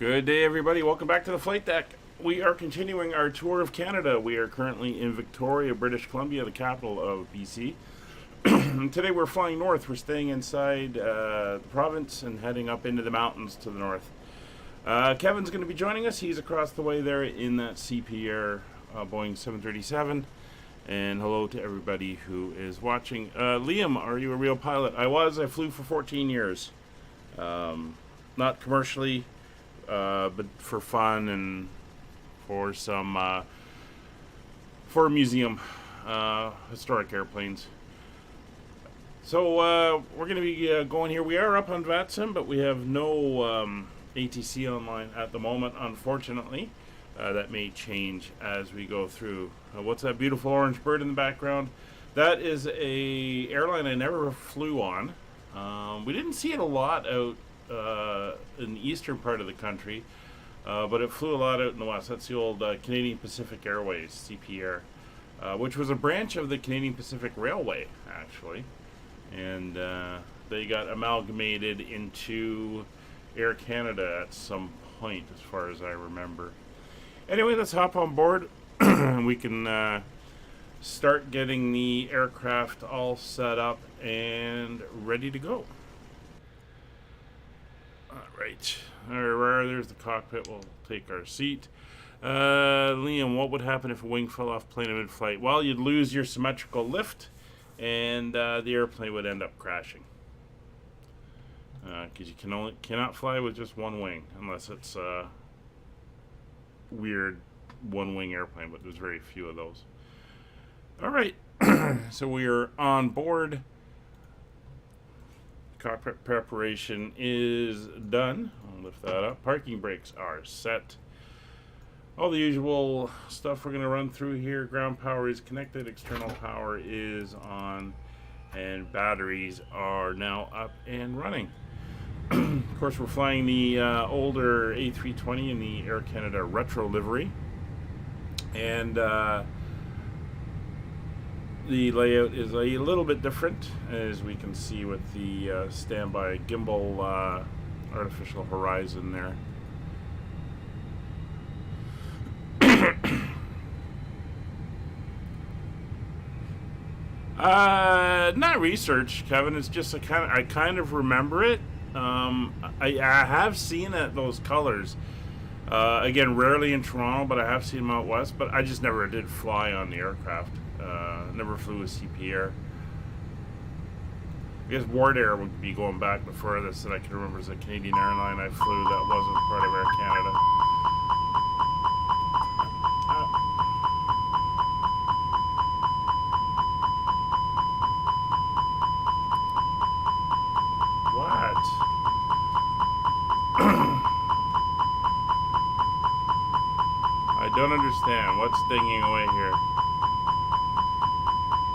Good day, everybody. Welcome back to the flight deck. We are continuing our tour of Canada. We are currently in Victoria, British Columbia, the capital of BC. Today we're flying north. We're staying inside the province and heading up into the mountains to the north. Kevin's going to be joining us. He's across the way there in that CPR Boeing 737. And hello to everybody who is watching. Liam, are you a real pilot? I was. I flew for 14 years. Not commercially. But for fun and for some for a museum, historic airplanes. So we're going to be going here. We are up on VATSIM, but we have no ATC online at the moment, unfortunately. That may change as we go through. What's that beautiful orange bird in the background? That is a airline I never flew on. We didn't see it a lot out in the eastern part of the country, but it flew a lot out in the west. That's the old Canadian Pacific Airways, CPR, which was a branch of the Canadian Pacific Railway, actually. And they got amalgamated into Air Canada at some point, as far as I remember. Anyway, let's hop on board. We can start getting the aircraft all set up and ready to go. Alright, there's the cockpit. We'll take our seat. Liam, what would happen if a wing fell off plane in mid-flight? Well, you'd lose your symmetrical lift, and the airplane would end up crashing. Because you cannot fly with just one wing, unless it's a weird one-wing airplane, but there's very few of those. Alright, so we are on board. Cockpit preparation is done. I'll lift that up. Parking brakes are set. All the usual stuff we're going to run through here. Ground power is connected. External power is on. And batteries are now up and running. Of course, we're flying the older A320 in the Air Canada retro livery. And the layout is a little bit different, as we can see with the standby gimbal artificial horizon there. Not research, Kevin. It's just I kind of remember it. I have seen those colors. Again, rarely in Toronto, but I have seen them out west. But I just never did fly on the aircraft. Never flew with CPR. I guess Ward Air would be going back the furthest that I can remember as a Canadian airline I flew that wasn't part of Air Canada. What? I don't understand. What's dinging away here?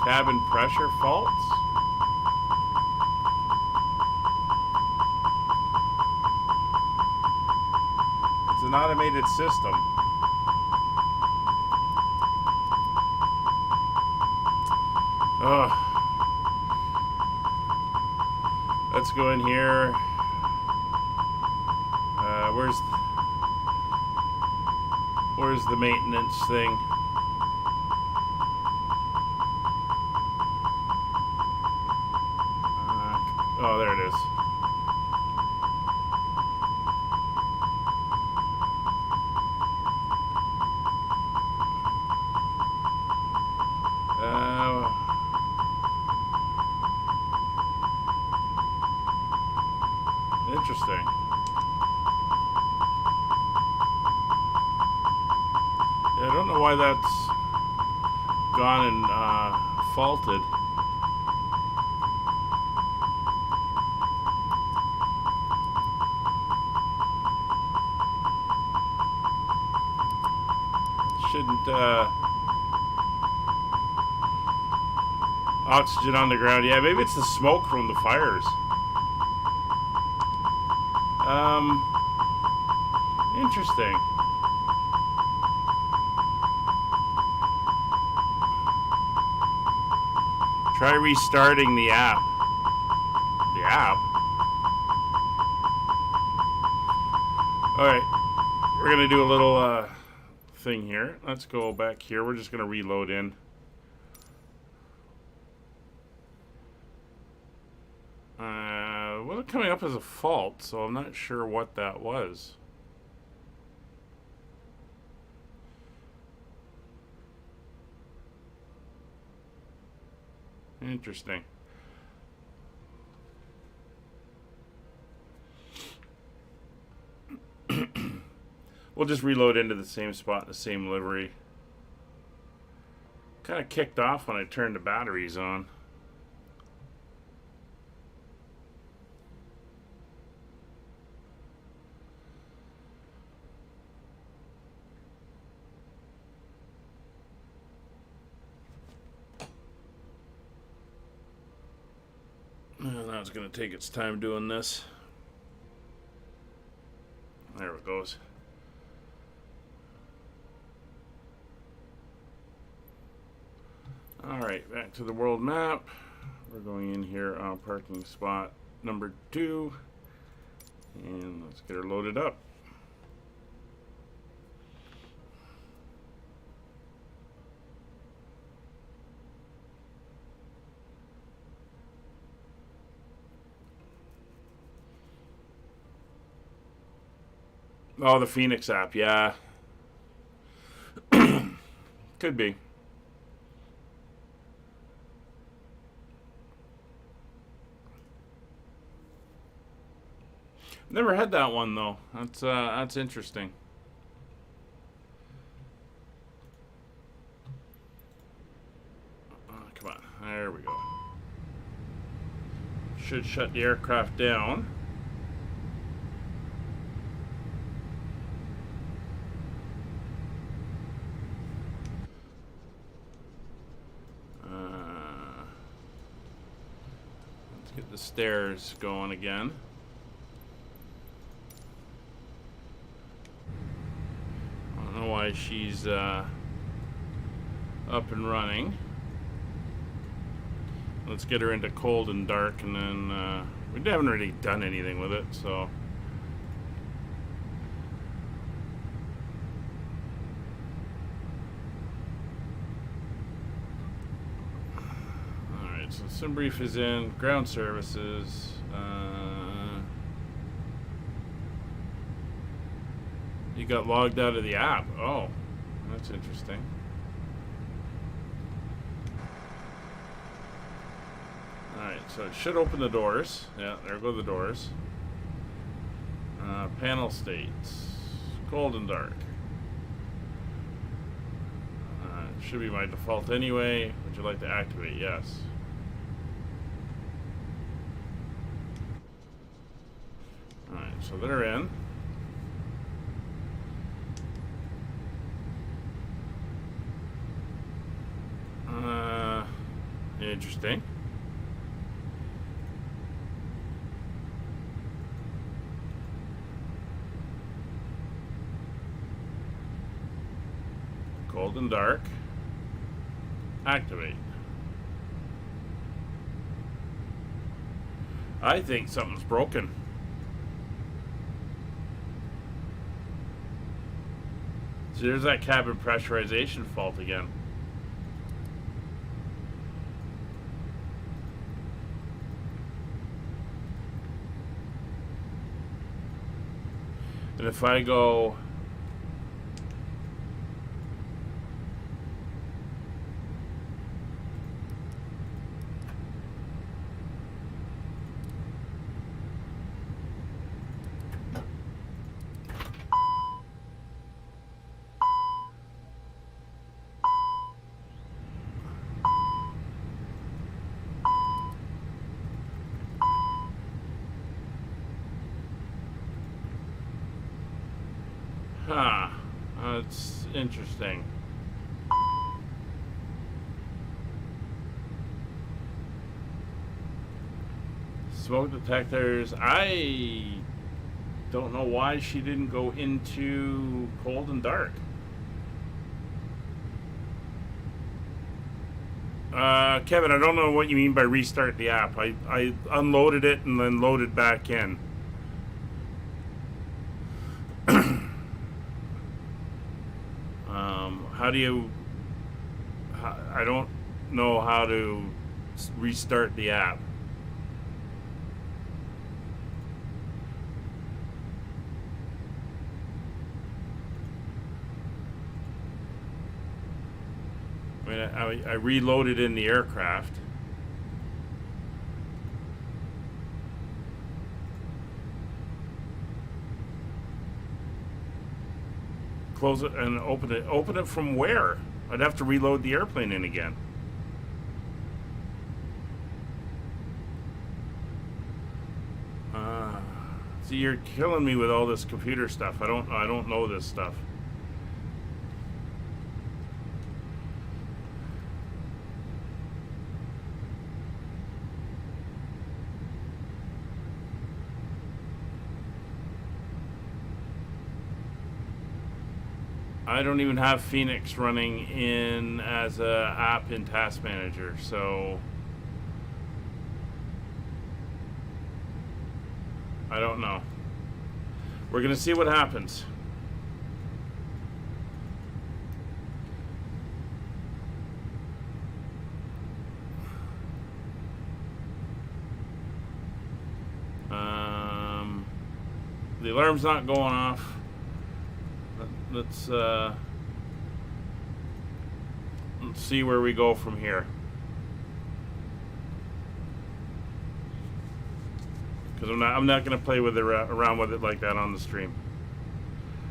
Cabin pressure faults? It's an automated system. Ugh. Let's go in here. Where's the maintenance thing? Oh, there it is. Interesting. Yeah, I don't know why that's gone and faulted. Shouldn't oxygen on the ground. Yeah, maybe it's the smoke from the fires. Interesting. Try restarting the app. The app? Alright, we're going to do a little thing here. Let's go back here. We're just going to reload in. Well, it's coming up as a fault, so I'm not sure what that was. Interesting. We'll just reload into the same spot, the same livery. Kind of kicked off when I turned the batteries on. And now it's going to take its time doing this. There it goes. Alright, back to the world map. We're going in here on parking spot number 2. And let's get her loaded up. Oh, the FENIX app, yeah. Could be. Never had that one though. That's interesting. Come on, there we go. Should shut the aircraft down. Let's get the stairs going again. Why she's up and running. Let's get her into cold and dark, and then we haven't really done anything with it, so alright, so SimBrief is in, ground services. You got logged out of the app. Oh, that's interesting. Alright, so it should open the doors. Yeah, there go the doors. Panel states. Cold and dark. It should be my default anyway. Would you like to activate? Yes. Alright, so they're in. Interesting. Cold and dark. Activate. I think something's broken. So there's that cabin pressurization fault again. And if I go that's interesting. Smoke detectors. I don't know why she didn't go into cold and dark. Kevin, I don't know what you mean by restart the app. I unloaded it and then loaded back in. how do you... I don't know how to restart the app. I mean, I reloaded in the aircraft. Close it and open it. Open it from where? I'd have to reload the airplane in again. See, you're killing me with all this computer stuff. I don't know this stuff. I don't even have FENIX running in as a app in Task Manager, so I don't know. We're gonna see what happens. The alarm's not going off. Let's see where we go from here. Because I'm not going to play with it around with it like that on the stream.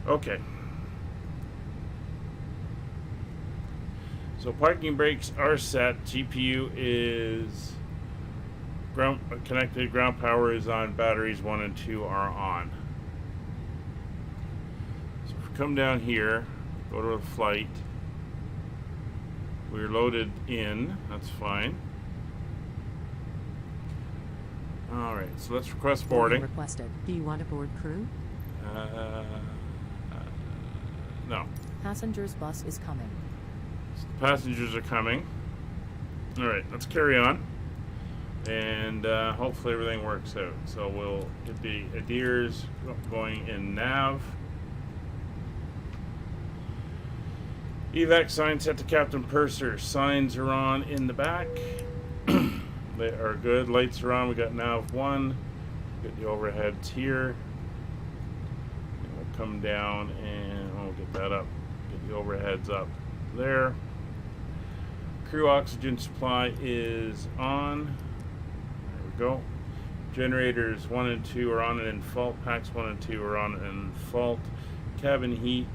Okay. So parking brakes are set. GPU is ground connected. Ground power is on. Batteries 1 and 2 are on. So if we come down here, go to a flight. We're loaded in. That's fine. All right, so let's request boarding. Requested. Do you want a board crew? No. Passengers bus is coming. So the passengers are coming. All right, let's carry on. And hopefully everything works out. So we'll get the adheres going in nav. Evac sign set to Captain Purser. Signs are on in the back. They are good. Lights are on. We got nav 1. Get the overheads here. And we'll come down and we'll get that up. Get the overheads up there. Crew oxygen supply is on. There we go. Generators 1 and 2 are on and in fault. Packs 1 and 2 are on and in fault. Cabin heat.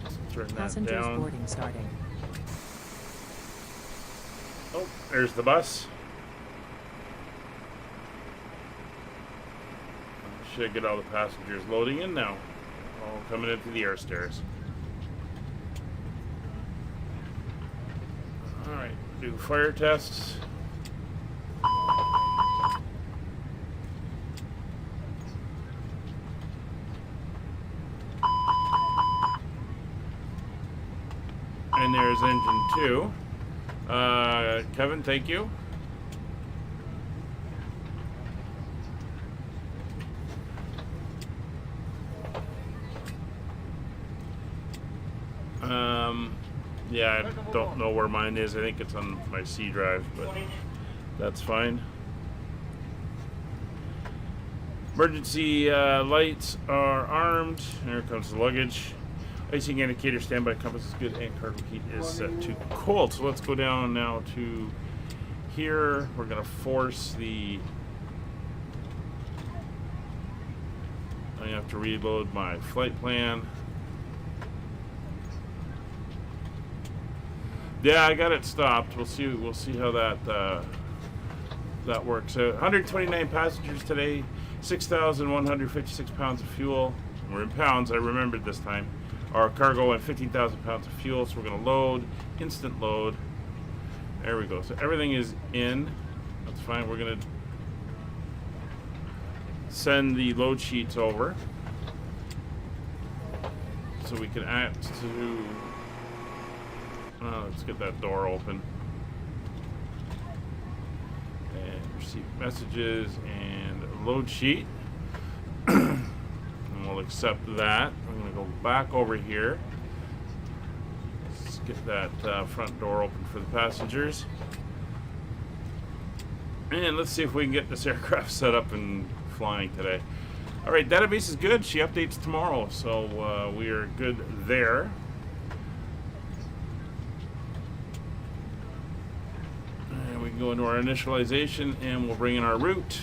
Let's turn that Passengers down. boarding starting. Oh, there's the bus. Should get all the passengers loading in now. All coming into the air stairs. Alright, do fire tests. And there's engine 2. Kevin, thank you. Yeah, I don't know where mine is. I think it's on my C drive, but that's fine. Emergency lights are armed. Here comes the luggage. Icing indicator, standby compass is good, and cargo heat is set to cold. So let's go down now to here. We're going to force the... I have to reload my flight plan. Yeah, I got it stopped. We'll see how that that works out. 129 passengers today, 6,156 pounds of fuel. We're in pounds. I remembered this time. Our cargo and 15,000 pounds of fuel. So we're going to load, instant load. There we go. So everything is in. That's fine. We're going to send the load sheets over so we can add to. Let's get that door open. And receive messages and load sheet. And we'll accept that. I'm going to go back over here. get that front door open for the passengers. And let's see if we can get this aircraft set up and flying today. All right, database is good. She updates tomorrow, so we are good there. And we can go into our initialization, and we'll bring in our route.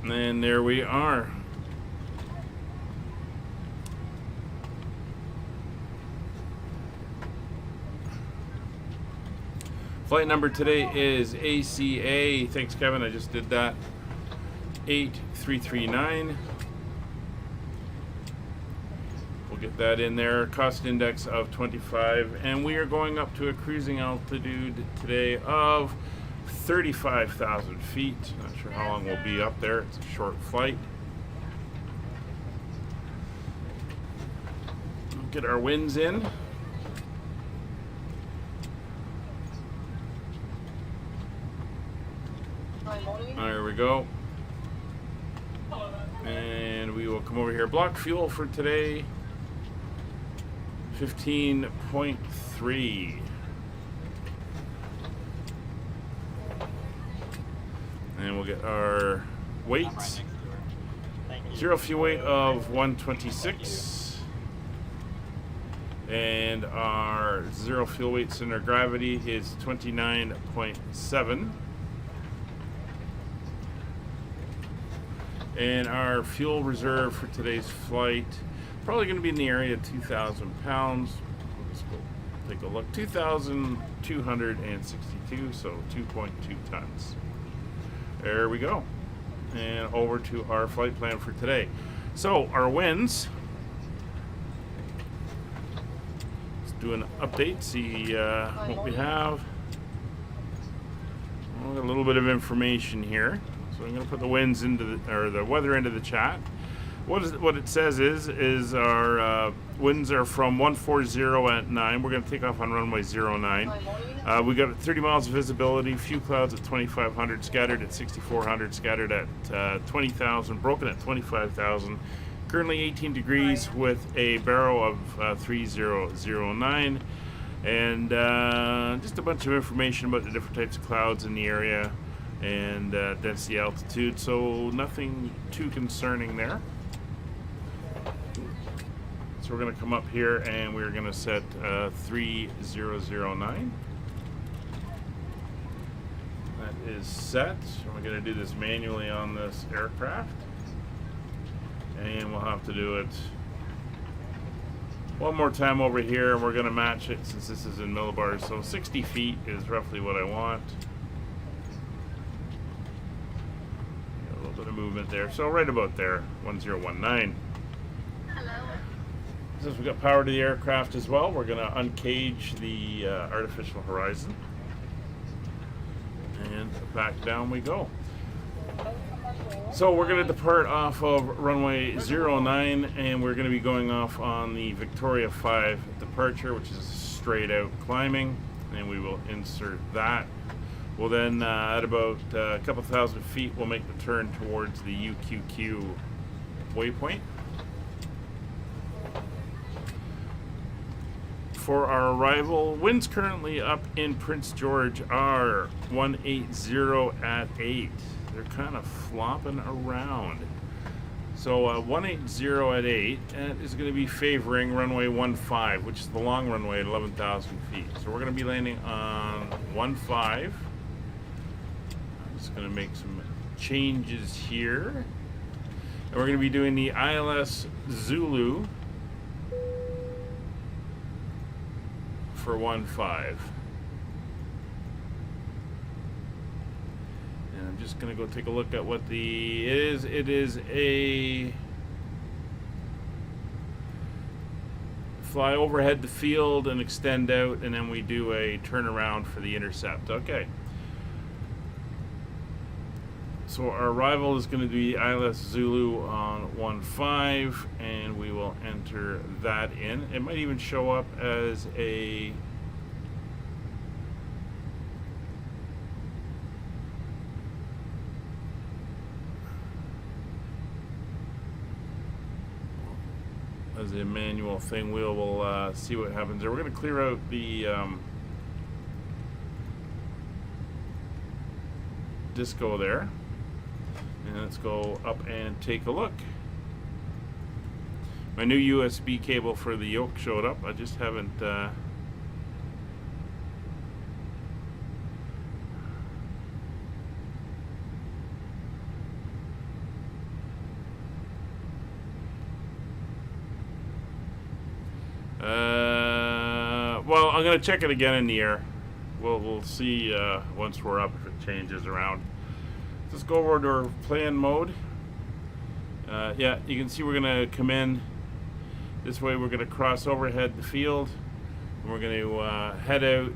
And there we are. Flight number today is ACA. Thanks, Kevin. I just did that. 8339. We'll get that in there. Cost index of 25. And we are going up to a cruising altitude today of 35,000 feet. Not sure how long we'll be up there. It's a short flight. We'll get our winds in. There we go. And we will come over here. Block fuel for today, 15.3. And we'll get our weights. Zero fuel weight of 126. And our zero fuel weight center of gravity is 29.7. And our fuel reserve for today's flight, probably going to be in the area of 2,000 pounds. Let's go take a look. 2,262, so 2.2 tons. There we go. And over to our flight plan for today. So our winds. Let's do an update, see what we have. Well, a little bit of information here. So I'm going to put the winds into the weather into the chat. What it says is our winds are from 140 at 9. We're going to take off on runway 09. We got 30 miles of visibility. Few clouds at 2,500, scattered at 6,400, scattered at 20,000, broken at 25,000. Currently 18 degrees with a baro of 3009, and just a bunch of information about the different types of clouds in the area. And density, altitude, so nothing too concerning there. So we're going to come up here and we're going to set 3009. That is set. We're going to do this manually on this aircraft, and we'll have to do it one more time over here. We're going to match it since this is in millibars, so 60 feet is roughly what I want. Movement there, so right about there, 1019. Hello. Since we got power to the aircraft as well, we're going to uncage the artificial horizon, and back down we go. So we're going to depart off of runway 09, and we're going to be going off on the Victoria 5 departure, which is straight out climbing, and we will insert that. We'll then, at about a couple thousand feet, we'll make the turn towards the UQQ waypoint. For our arrival, winds currently up in Prince George are 180 at 8. They're kind of flopping around. So 180 at 8 is going to be favoring runway 15, which is the long runway at 11,000 feet. So we're going to be landing on 15. Going to make some changes here, and we're going to be doing the ILS Zulu for 15, and I'm just going to go take a look at what the is. It is a fly overhead the field and extend out, and then we do a turnaround for the intercept. Okay. So our arrival is going to be ILS Zulu on 15, and we will enter that in. It might even show up as a as a manual thing. We'll see what happens there. We're going to clear out the disco there. And let's go up and take a look. My new USB cable for the Yoke showed up. I just haven't well, I'm gonna check it again in the air. We'll see once we're up if it changes around. Let's go over to our plan mode. Yeah, you can see we're gonna come in this way. We're gonna cross over, head the field, and we're gonna head out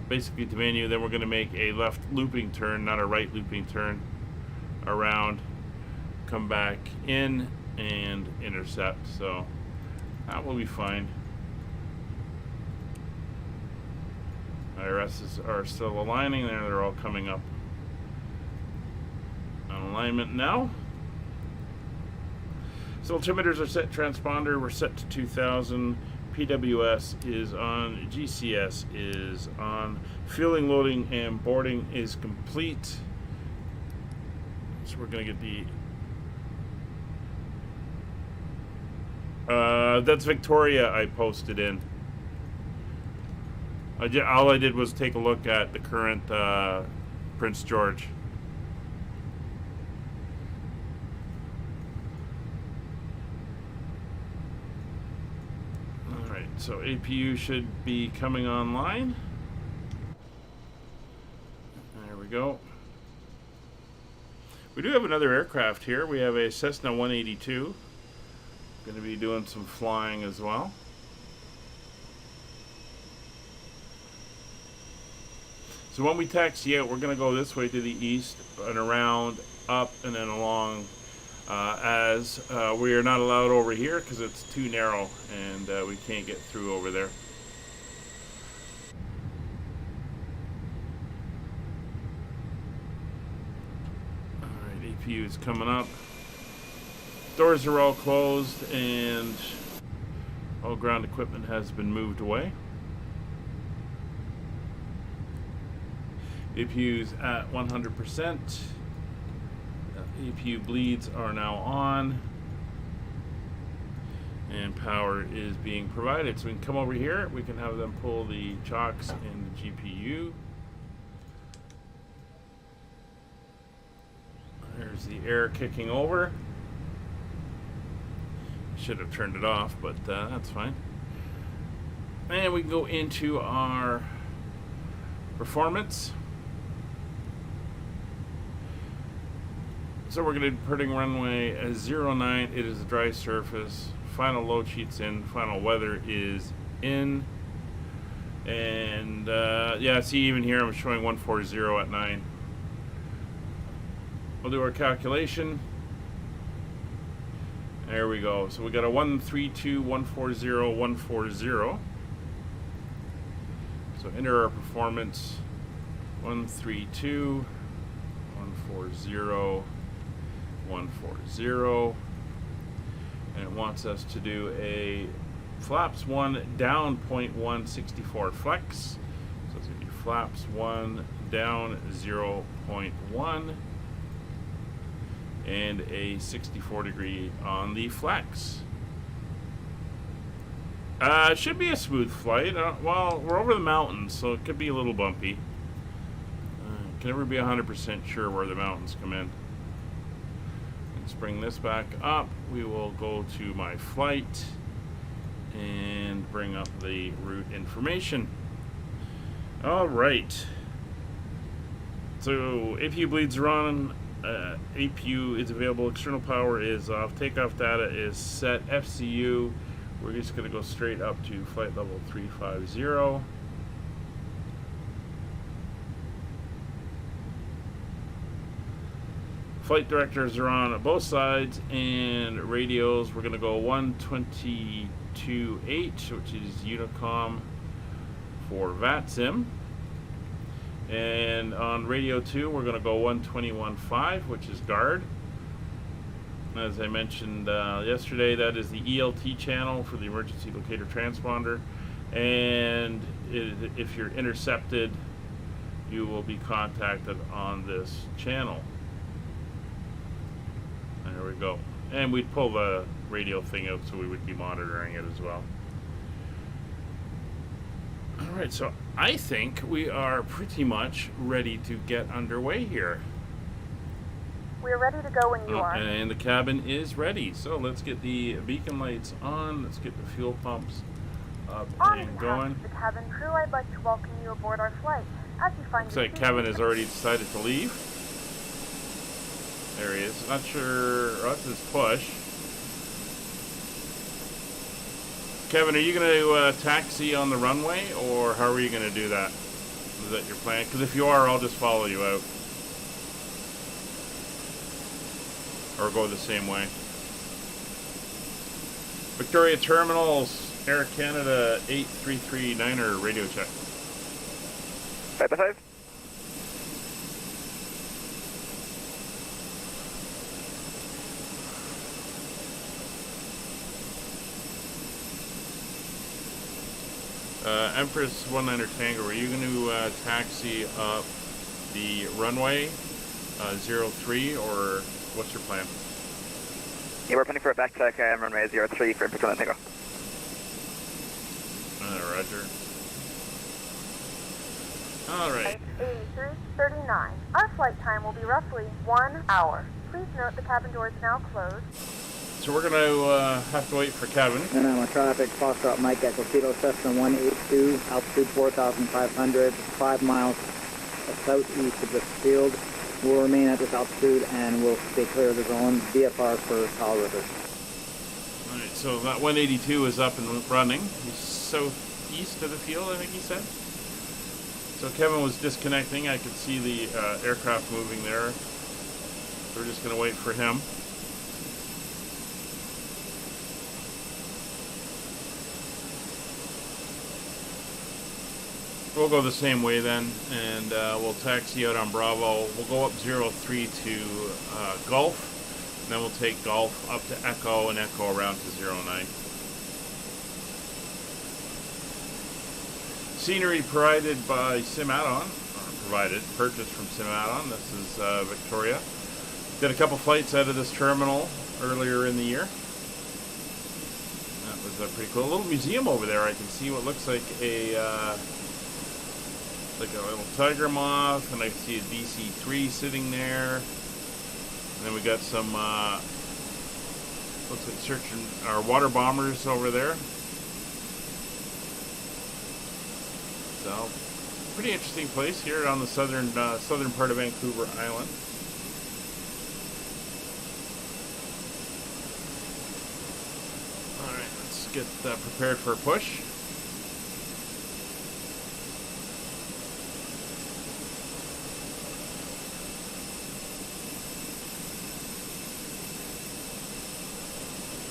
basically to menu. Then we're gonna make a left looping turn, not a right looping turn, around, come back in and intercept. So that will be fine. IRSs are still aligning there. They're all coming up on alignment now. So altimeters are set. Transponder we're set to 2000. PWS is on. GCS is on. Fueling, loading, and boarding is complete. So we're gonna get the that's Victoria I posted in. All I did was take a look at the current Prince George. Alright, so APU should be coming online. There we go. We do have another aircraft here. We have a Cessna 182. Going to be doing some flying as well. So when we taxi out, we're going to go this way to the east and around, up, and then along, as we are not allowed over here because it's too narrow and we can't get through over there. Alright, APU is coming up. Doors are all closed and all ground equipment has been moved away. APU's at 100%. APU bleeds are now on. And power is being provided. So we can come over here. We can have them pull the chocks in the GPU. There's the air kicking over. Should have turned it off, but that's fine. And we can go into our performance. So we're going to be putting runway as 09. It is a dry surface. Final load sheet's in. Final weather is in. And yeah, see, even here I'm showing 140 at 9. We'll do our calculation. There we go. So we got a 132, 140, 140. So enter our performance. 132, 140, 140. And it wants us to do a flaps 1 down 0.164 flex. So it's going to be flaps 1 down 0.1. And a 64 degree on the flex. It should be a smooth flight. Well, we're over the mountains, so it could be a little bumpy. Can never be 100% sure where the mountains come in. Let's bring this back up. We will go to my flight and bring up the route information. All right. So APU bleeds are on. APU is available. External power is off. Takeoff data is set. FCU, we're just going to go straight up to flight level 350. Flight directors are on both sides, and radios, we're going to go 122.8, which is Unicom for VATSIM. And on radio 2, we're going to go 121.5, which is guard. As I mentioned yesterday, that is the ELT channel for the emergency locator transponder, and if you're intercepted, you will be contacted on this channel. There we go. And we'd pull the radio thing out so we would be monitoring it as well. Alright, so I think we are pretty much ready to get underway here. We're ready to go when you are. And the cabin is ready. So let's get the beacon lights on. Let's get the fuel pumps up and going. Of the cabin crew, I'd like to welcome you aboard our flight. As you find Looks like Kevin has already decided to leave. There he is. Not sure. Oh, that's his push. Kevin, are you going to taxi on the runway, or how are you going to do that? Is that your plan? Because if you are, I'll just follow you out. Or go the same way. Victoria Terminals, Air Canada 8339er radio check. 5 Empress 19er Tango, are you going to taxi up the runway 03, or what's your plan? Yeah, we're planning for a backtrack runway 03 for Empress 19er Tango. Roger. Alright. 8339. Our flight time will be roughly 1 hour. Please note the cabin door is now closed. So we're going to have to wait for Kevin. And I'm on traffic, Foxtrot Mike Echo Kilo Cessna 182, altitude 4,500, 5 miles southeast of this field. We'll remain at this altitude and we'll stay clear of the zone. VFR for Tall River. Alright, so that 182 is up and running. He's southeast of the field, I think he said. So Kevin was disconnecting. I could see the aircraft moving there. So we're just going to wait for him. We'll go the same way then, and we'll taxi out on Bravo. We'll go up 03 to Gulf, and then we'll take Gulf up to Echo, and Echo around to 09. Scenery provided by Sim Add-on, purchased from Sim Add-on. This is Victoria. Did a couple flights out of this terminal earlier in the year. That was pretty cool. A little museum over there. I can see what looks like a little tiger moth, and I see a DC-3 sitting there. And then we got some looks like searching our water bombers over there. So pretty interesting place here on the southern part of Vancouver Island. All right, let's get prepared for a push.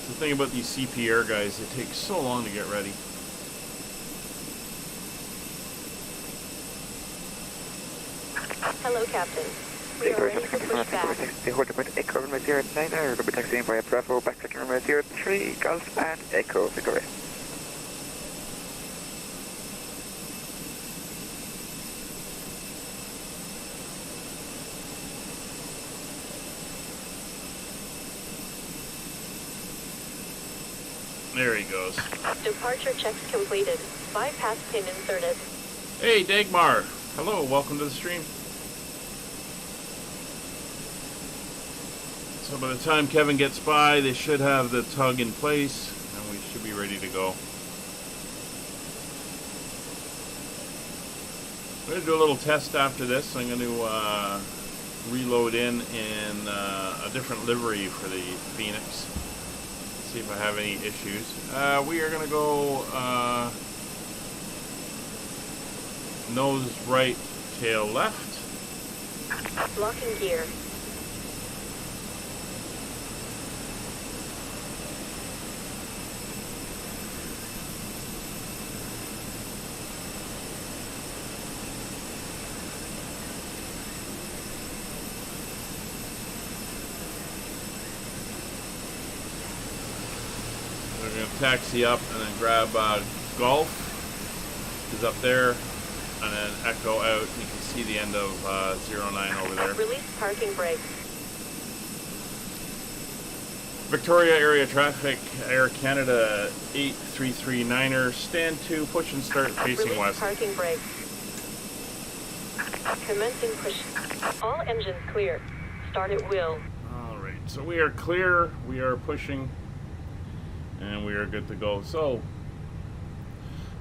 The thing about these CPR guys, they take so long to get ready. Hello, Captain. We are ready to push back. The order point Echo runway 09, we'll be taxiing via Bravo, backtracking runway 03, Gulf and Echo Victoria. There he goes. Departure checks completed. Bypass pin inserted. Hey, Dagmar. Hello, welcome to the stream. So by the time Kevin gets by, they should have the tug in place, and we should be ready to go. I'm going to do a little test after this. I'm going to reload in a different livery for the FENIX. See if I have any issues. We are going to go nose right, tail left. Locking gear. taxi up and then grab Golf is up there, and then Echo out. You can see the end of 09 over there. Release parking brake. Victoria area traffic, Air Canada 8339er, stand to, push and start facing Release west. parking brake. Commencing push. All engines clear. Start at will. Alright, so we are clear, we are pushing, and we are good to go. So,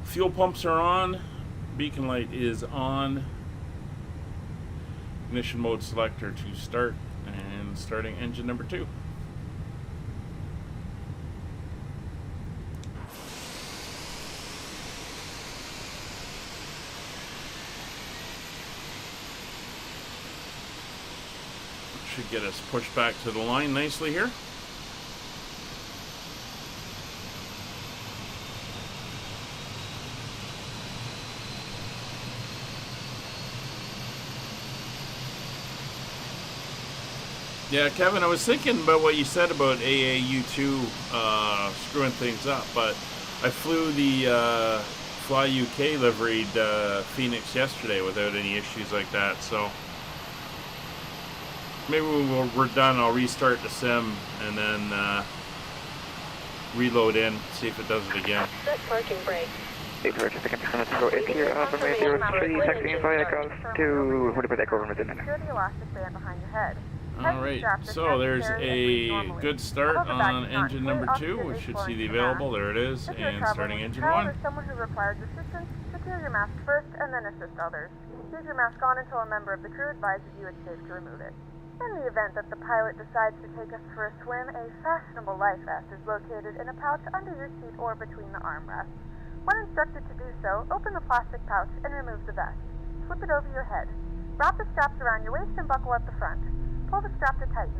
fuel pumps are on, beacon light is on, ignition mode selector to start, and starting engine number 2. Should get us pushed back to the line nicely here. Yeah, Kevin, I was thinking about what you said about AAU2 screwing things up, but I flew the Fly UK liveried FENIX yesterday without any issues like that, so maybe when we're done, I'll restart the sim and then reload in, see if it does it again. Set parking brake. Victoria traffic go into your runway 03, taxiing via Golf to Honeycomb Echo from within. Secure the elastic band behind your head. Alright, so there's a good start on engine number 2. We should see the available. There it is. If you're And traveling starting with engine child 1. or someone who requires assistance, secure your mask first and then assist others. Leave your mask on until a member of the crew advises you it's safe to remove it. In the event that the pilot decides to take us for a swim, a fashionable life vest is located in a pouch under your seat or between the armrests. When instructed to do so, open the plastic pouch and remove the vest. Slip it over your head. Wrap the straps around your waist and buckle at the front. Pull the strap to tighten.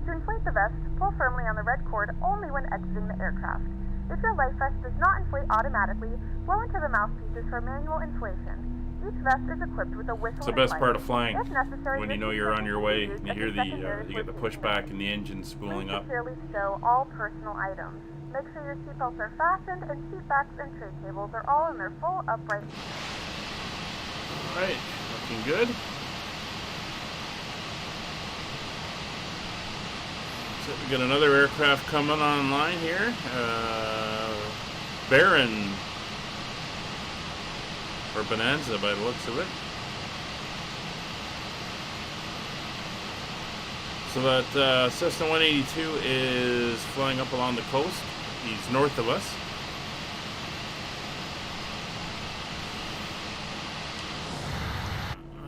To inflate the vest, pull firmly on the red cord only when exiting the aircraft. If your life vest does not inflate automatically, blow into the mouthpieces for manual inflation. Each vest is equipped with a whistle. It's the best part of flying, If necessary, when you know you're on your way and you hear the you get the pushback and the engine spooling Please up. securely stow all personal items. Make sure your seatbelts are fastened and seat backs and tray tables are all in their full upright. Alright, looking good. So we got another aircraft coming online here. Baron. Or Bonanza by the looks of it. So that Cessna 182 is flying up along the coast. He's north of us.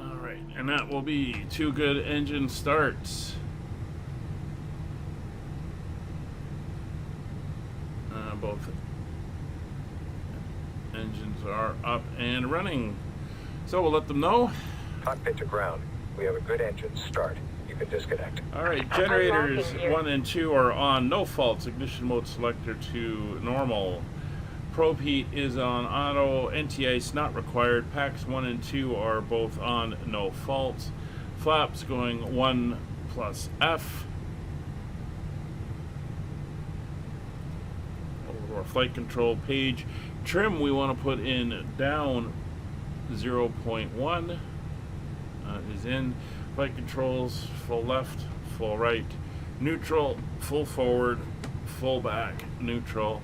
Alright, and that will be 2 good engine starts. Both engines are up and running. So we'll let them know. Cockpit to ground. We have a good engine start. You can disconnect. Alright, generators 1 and 2 are on, no faults. Ignition mode selector to normal. Probe heat is on auto. NTI's not required. Packs 1 and 2 are both on, no faults. Flaps going 1 plus F. Over to our flight control page. Trim we want to put in down 0.1 is in. Flight controls, full left, full right, neutral, full forward, full back, neutral,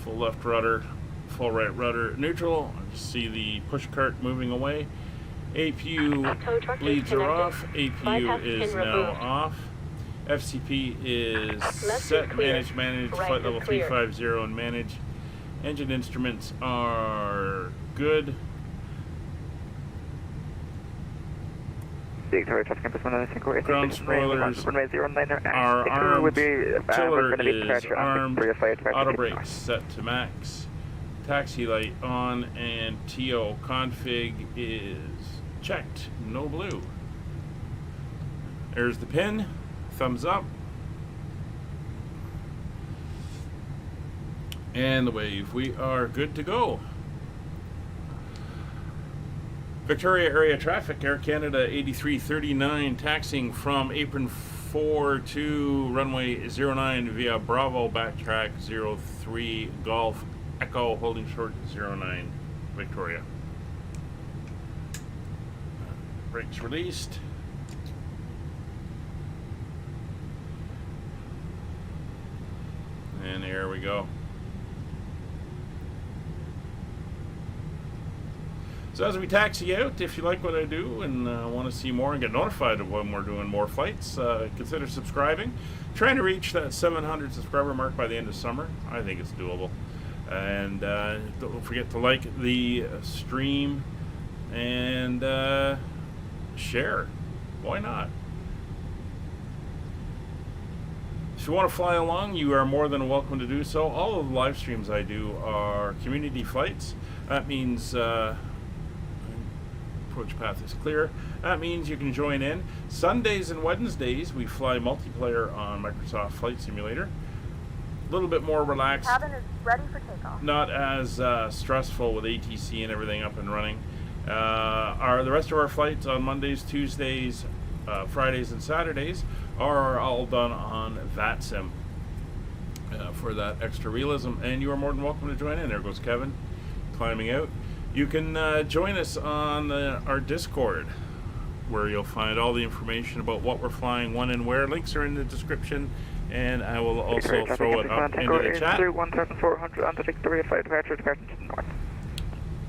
full left rudder, full right rudder, neutral. See the push cart moving away. APU leads are off. APU is now off. FCP is set, manage, flight level 350 and manage. Engine instruments are good. Ground spoilers are armed. Tiller is armed. Auto brakes set to max. Taxi light on, and TO config is checked. No blue. There's the pin. Thumbs up. And the wave. We are good to go. Victoria area traffic, Air Canada 8339, taxiing from apron 42 runway 09 via Bravo backtrack 03 Golf Echo holding short 09 Victoria. Brakes released. And here we go. So as we taxi out, if you like what I do and want to see more and get notified of when we're doing more flights, consider subscribing. Trying to reach that 700 subscriber mark by the end of summer. I think it's doable. And don't forget to like the stream and share. Why not? If you want to fly along, you are more than welcome to do so. All of the live streams I do are community flights. That means approach path is clear. That means you can join in. Sundays and Wednesdays, we fly multiplayer on Microsoft Flight Simulator. A little bit more relaxed. Cabin is ready for takeoff. Not as stressful with ATC and everything up and running. The rest of our flights on Mondays, Tuesdays, Fridays, and Saturdays are all done on VATSIM for that extra realism. And you are more than welcome to join in. There goes Kevin climbing out. You can join us on our Discord, where you'll find all the information about what we're flying, when and where. Links are in the description, and I will also throw it up into the chat. Through 1,400 on the Victoria flight departure to the north.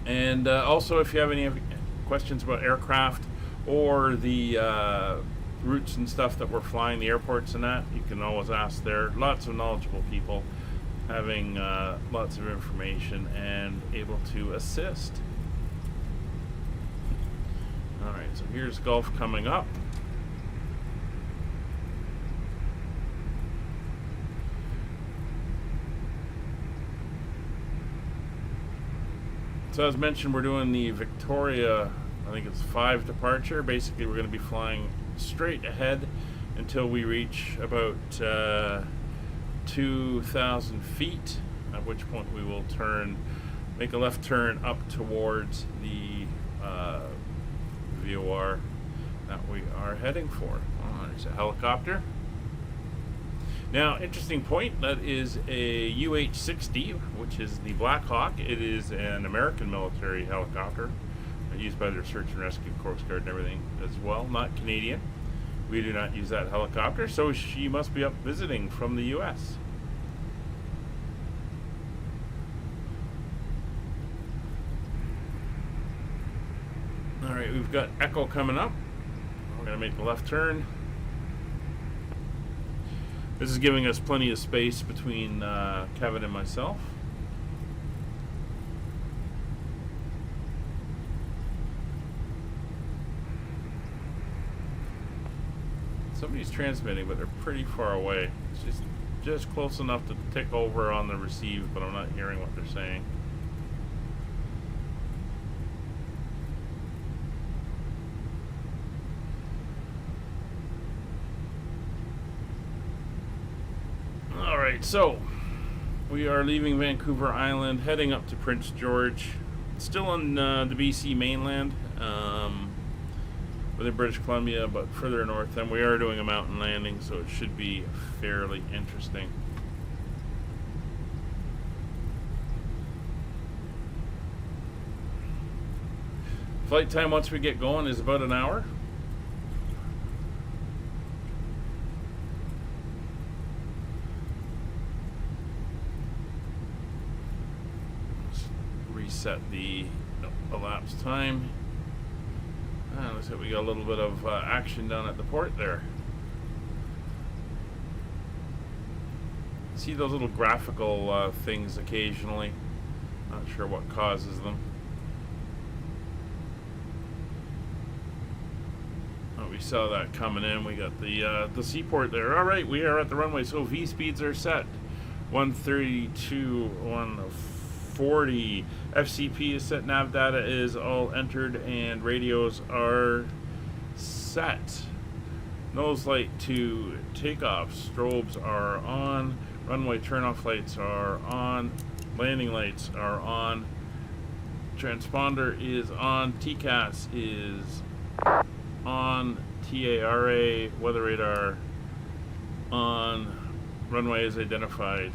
And also, if you have any questions about aircraft or the routes and stuff that we're flying, the airports and that, you can always ask there. Lots of knowledgeable people having lots of information and able to assist. Alright, so here's Gulf coming up. So as mentioned, we're doing the Victoria, I think it's 5 departure. Basically, we're going to be flying straight ahead until we reach about 2,000 feet, at which point we will make a left turn up towards the VOR that we are heading for. Oh, there's a helicopter. Now, interesting point, that is a UH-60, which is the Black Hawk. It is an American military helicopter used by their search and rescue, Coast Guard and everything as well, not Canadian. We do not use that helicopter, so she must be up visiting from the U.S. Alright, we've got Echo coming up. We're going to make the left turn. This is giving us plenty of space between Kevin and myself. Somebody's transmitting, but they're pretty far away. It's just close enough to tick over on the receive, but I'm not hearing what they're saying. Alright, so we are leaving Vancouver Island, heading up to Prince George. Still on the BC mainland, within British Columbia, but further north. And we are doing a mountain landing, so it should be fairly interesting. Flight time once we get going is about an hour. Set the elapsed time. Looks like we got a little bit of action down at the port there. See those little graphical things occasionally. Not sure what causes them. Oh, we saw that coming in. We got the seaport there. All right, we are at the runway. So V speeds are set. 132, 140. FCP is set, nav data is all entered, and radios are set. Nose light to takeoff, strobes are on, runway turnoff lights are on, landing lights are on, transponder is on, TCAS is on, TARA weather radar on runway is identified.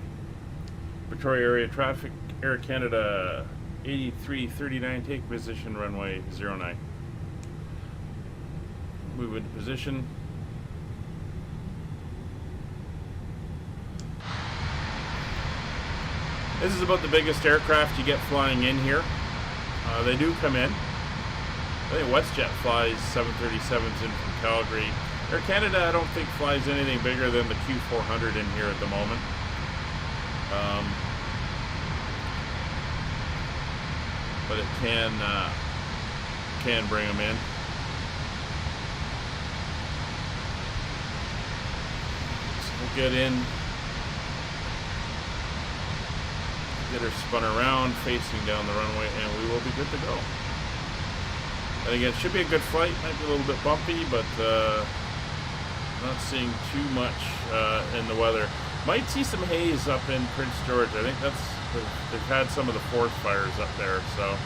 Victoria area traffic, Air Canada 8339, take position runway 09. Move into position. This is about the biggest aircraft you get flying in here. They do come in. I think WestJet flies 737s in from Calgary. Air Canada, I don't think flies anything bigger than the Q400 in here at the moment. But it can bring them in. So we'll get in, get her spun around, facing down the runway, and we will be good to go. And again, it should be a good flight. Might be a little bit bumpy, but not seeing too much in the weather. Might see some haze up in Prince George. I think they've had some of the forest fires up there, so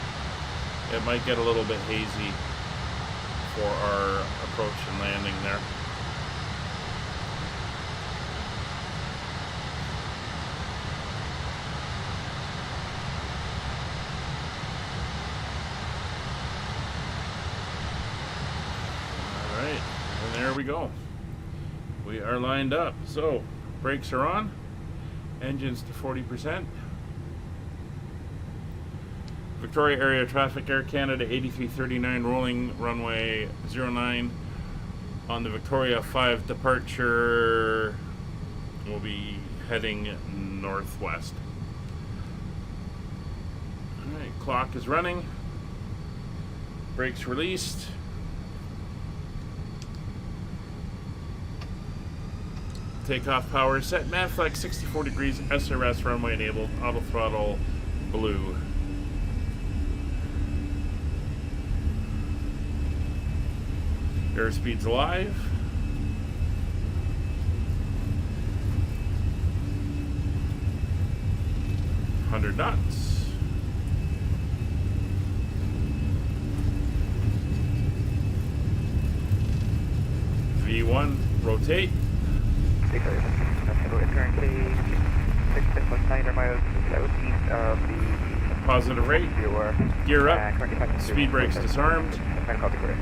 it might get a little bit hazy for our approach and landing there. All right, and there we go. We are lined up. So brakes are on, engines to 40%. Victoria area traffic, Air Canada 8339, rolling runway 09 on the Victoria 5 departure. We'll be heading northwest. Alright, clock is running. Brakes released. Takeoff power set, Mavflex 64 degrees, SRS runway enabled, auto throttle blue. Airspeed's alive. $100 knots. V1, rotate. We're currently 6.9 miles southeast of the Positive rate. Gear up. Speed brakes disarmed. Copy, correct.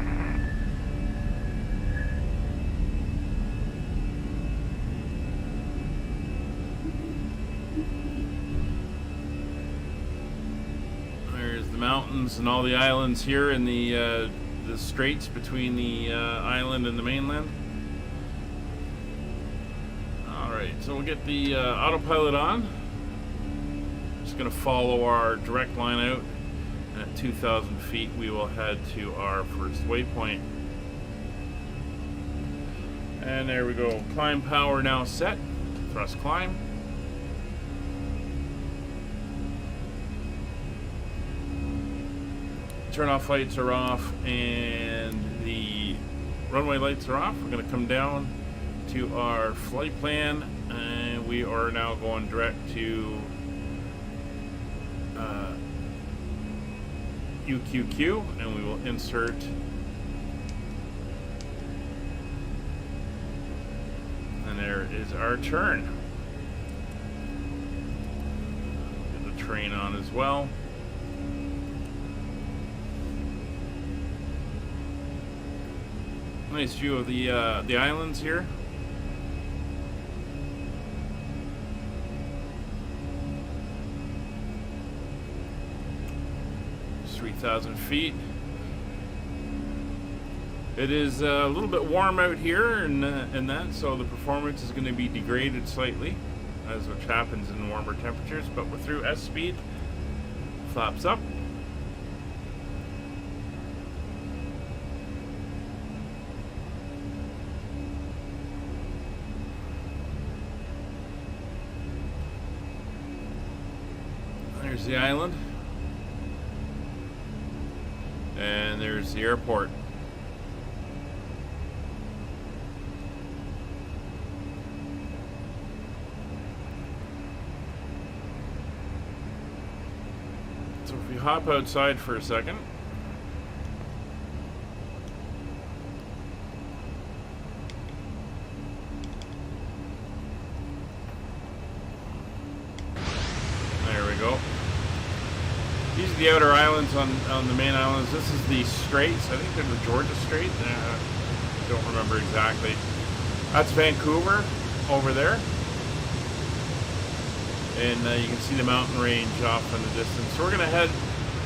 There's the mountains and all the islands here in the straits between the island and the mainland. Alright, so we'll get the autopilot on. Just going to follow our direct line out, and at 2,000 feet we will head to our first waypoint. And there we go. Climb power now set. Thrust climb. Turn off lights are off and the runway lights are off. We're going to come down to our flight plan, and we are now going direct to UQQ, and we will insert and there is our turn. Get the train on as well. Nice view of the islands here. It's 3,000 feet. It is a little bit warm out here, and that, so the performance is going to be degraded slightly, as which happens in warmer temperatures. But we're through S speed. Flaps up. There's the island, and there's the airport. So if we hop outside for a second, are the outer islands on the main islands. This is the Straits. I think they're the Georgia Strait. Don't remember exactly. That's Vancouver over there. And you can see the mountain range off in the distance. So we're going to head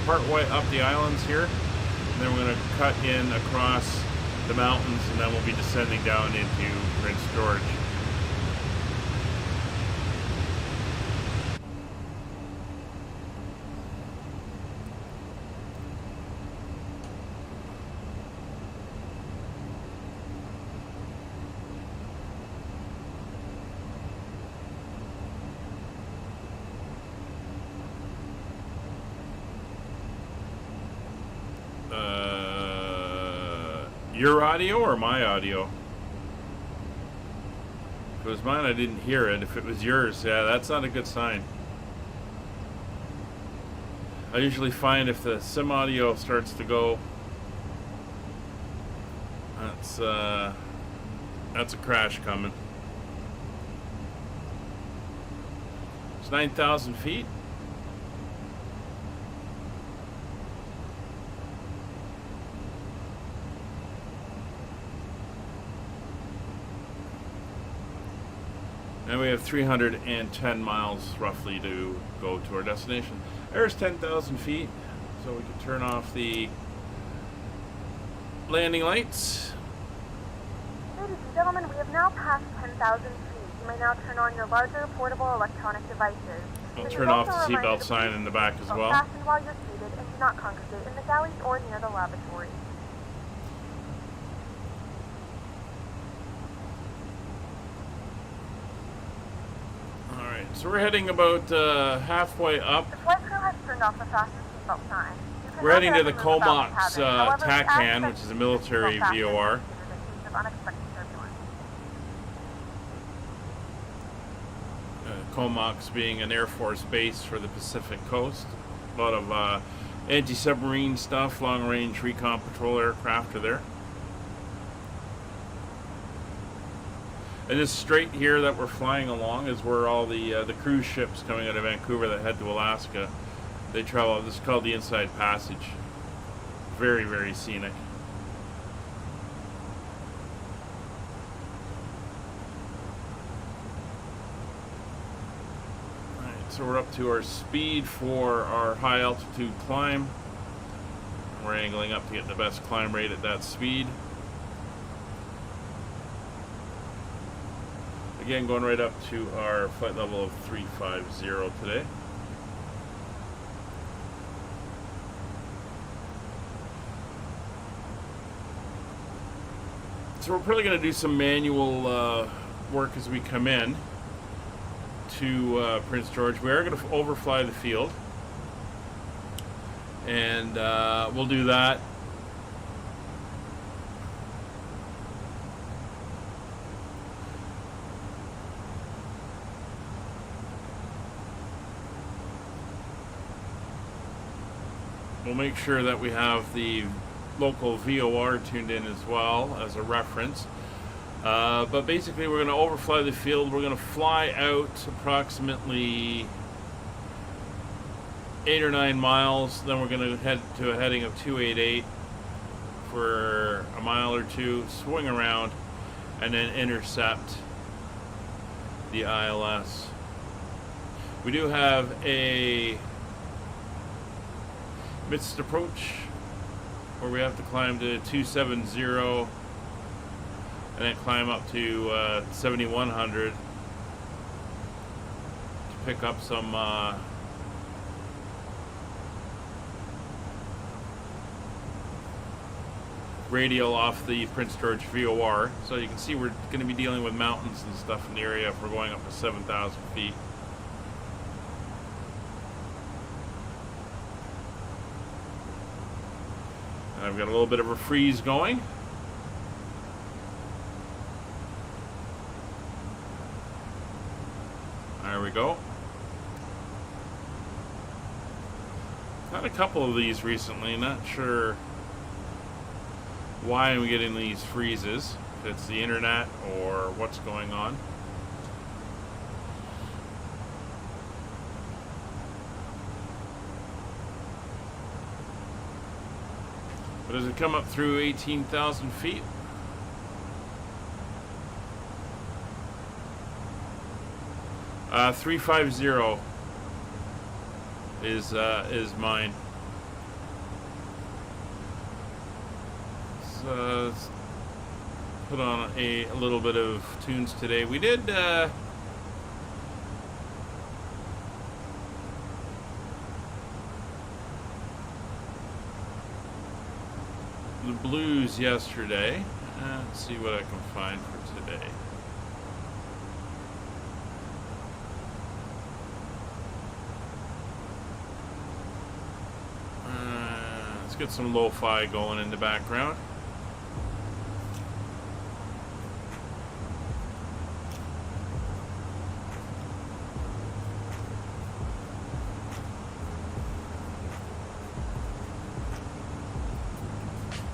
part way up the islands here. And then we're going to cut in across the mountains, and then we'll be descending down into Prince George. Your audio or my audio? If it was mine, I didn't hear it. If it was yours, yeah, that's not a good sign. I usually find if the sim audio starts to go, that's a crash coming. It's 9,000 feet. And we have 310 miles roughly to go to our destination. There's 10,000 feet, so we can turn off the landing lights. Ladies and gentlemen, we have now passed 10,000 feet. You may now turn on your larger portable electronic devices. I'll This is turn off also the a reminder seatbelt sign in the back as to well. fasten while you're seated and do not congregate in the galleys or near the lavatory. So we're heading about halfway up. The flight crew has turned off the fasten seatbelt sign. You can We're heading to note the that everyone about Comox the cabin. However, we ask TACAN, that which is a you military keep seatbelt fastened VOR. in case of unexpected turbulence. Comox being an Air Force base for the Pacific Coast. A lot of anti-submarine stuff, long-range recon patrol aircraft are there. And this strait here that we're flying along is where all the cruise ships coming out of Vancouver that head to Alaska, they travel. This is called the Inside Passage. Very, very scenic. Alright, so we're up to our speed for our high altitude climb. We're angling up to get the best climb rate at that speed. Again, going right up to our flight level of 350 today. So we're probably going to do some manual work as we come in to Prince George. We are going to overfly the field, and we'll do that. We'll make sure that we have the local VOR tuned in as well as a reference. But basically we're going to overfly the field. We're going to fly out approximately 8 or 9 miles. Then we're going to head to a heading of 288 for a mile or two, swing around, and then intercept the ILS. We do have a missed approach where we have to climb to 270 and then climb up to 7100 to pick up some radial off the Prince George VOR. So you can see we're going to be dealing with mountains and stuff in the area if we're going up to 7,000 feet. And I've got a little bit of a freeze going. There we go. Had a couple of these recently, not sure why I'm getting these freezes, if it's the internet or what's going on. But does it come up through 18,000 feet? Uh, 350 is mine. So let's put on a little bit of tunes today. We did the blues yesterday. Let's see what I can find for today. Let's get some lo-fi going in the background.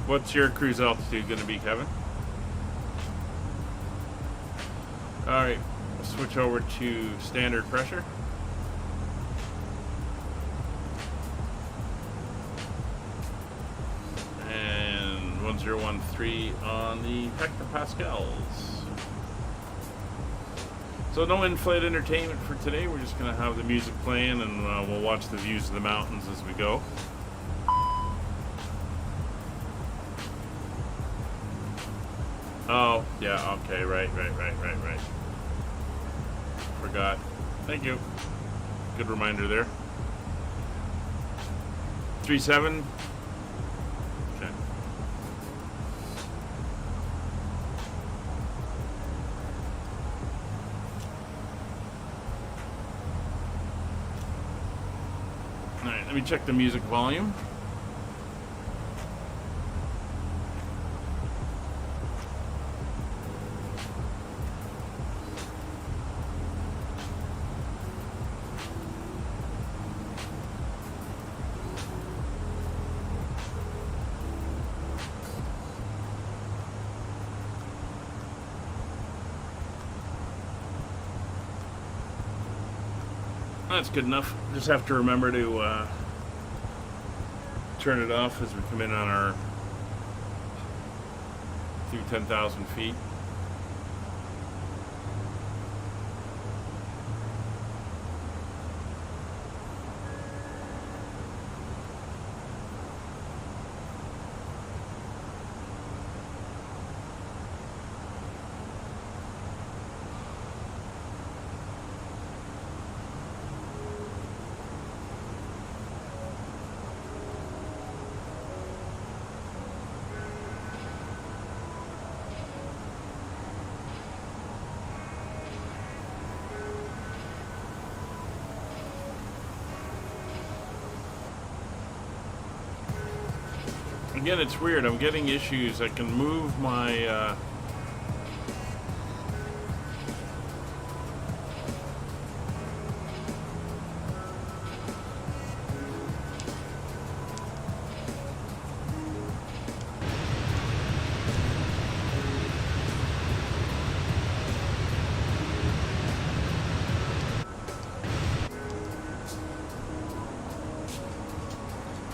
What's your cruise altitude going to be, Kevin? Alright, switch over to standard pressure. And 1013 on the hectopascals. So no in-flight entertainment for today. We're just going to have the music playing and we'll watch the views of the mountains as we go. Oh, yeah, okay, right. Forgot. Thank you. Good reminder there. 37. Okay. Alright, let me check the music volume. That's good enough. Just have to remember to turn it off as we come in on our through 10,000 feet. Again, it's weird. I'm getting issues. I can move my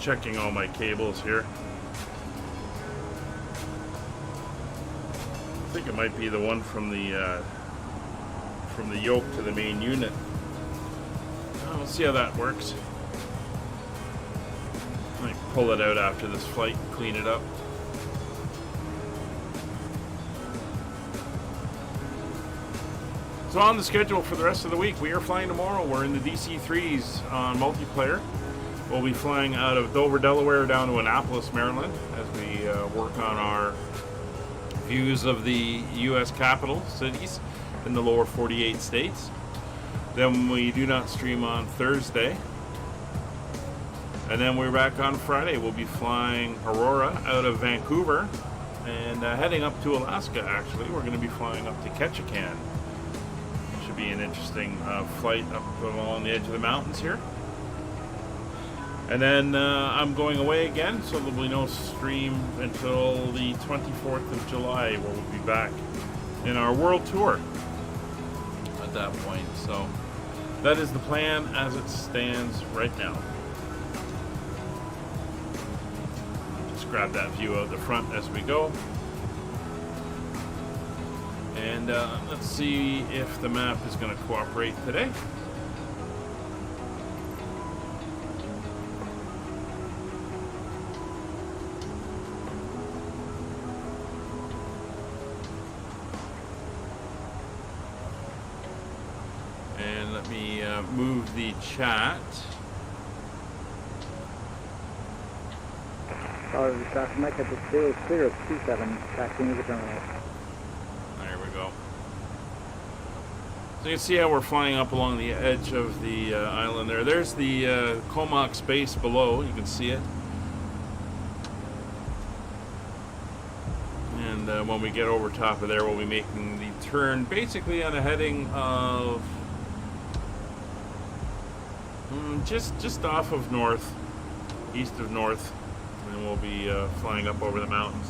checking all my cables here. I think it might be the one from the yoke to the main unit. We'll see how that works. I might pull it out after this flight and clean it up. So on the schedule for the rest of the week, we are flying tomorrow. We're in the DC-3s on multiplayer. We'll be flying out of Dover, Delaware down to Annapolis, Maryland as we work on our views of the U.S. capital cities in the lower 48 states. Then we do not stream on Thursday. And then we're back on Friday. We'll be flying Aurora out of Vancouver and heading up to Alaska, actually. We're going to be flying up to Ketchikan. Should be an interesting flight up along the edge of the mountains here. And then I'm going away again, so there'll be no stream until the 24th of July, where we'll be back in our world tour at that point. So that is the plan as it stands right now. Just grab that view out the front as we go. And let's see if the map is going to cooperate today. And let me move the chat. The traffic might have to stay clear of 27, taxiing to the terminal. There we go. So you can see how we're flying up along the edge of the island there. There's the Comox base below. You can see it. And when we get over top of there, we'll be making the turn basically on a heading of just off of north, east of north. And we'll be flying up over the mountains.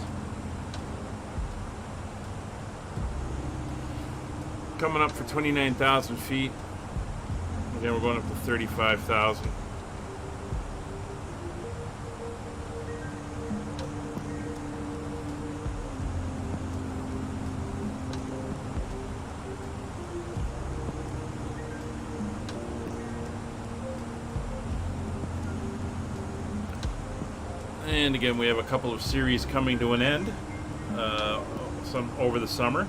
Coming up for 29,000 feet. Again, we're going up to 35,000. And again, we have a couple of series coming to an end, some over the summer,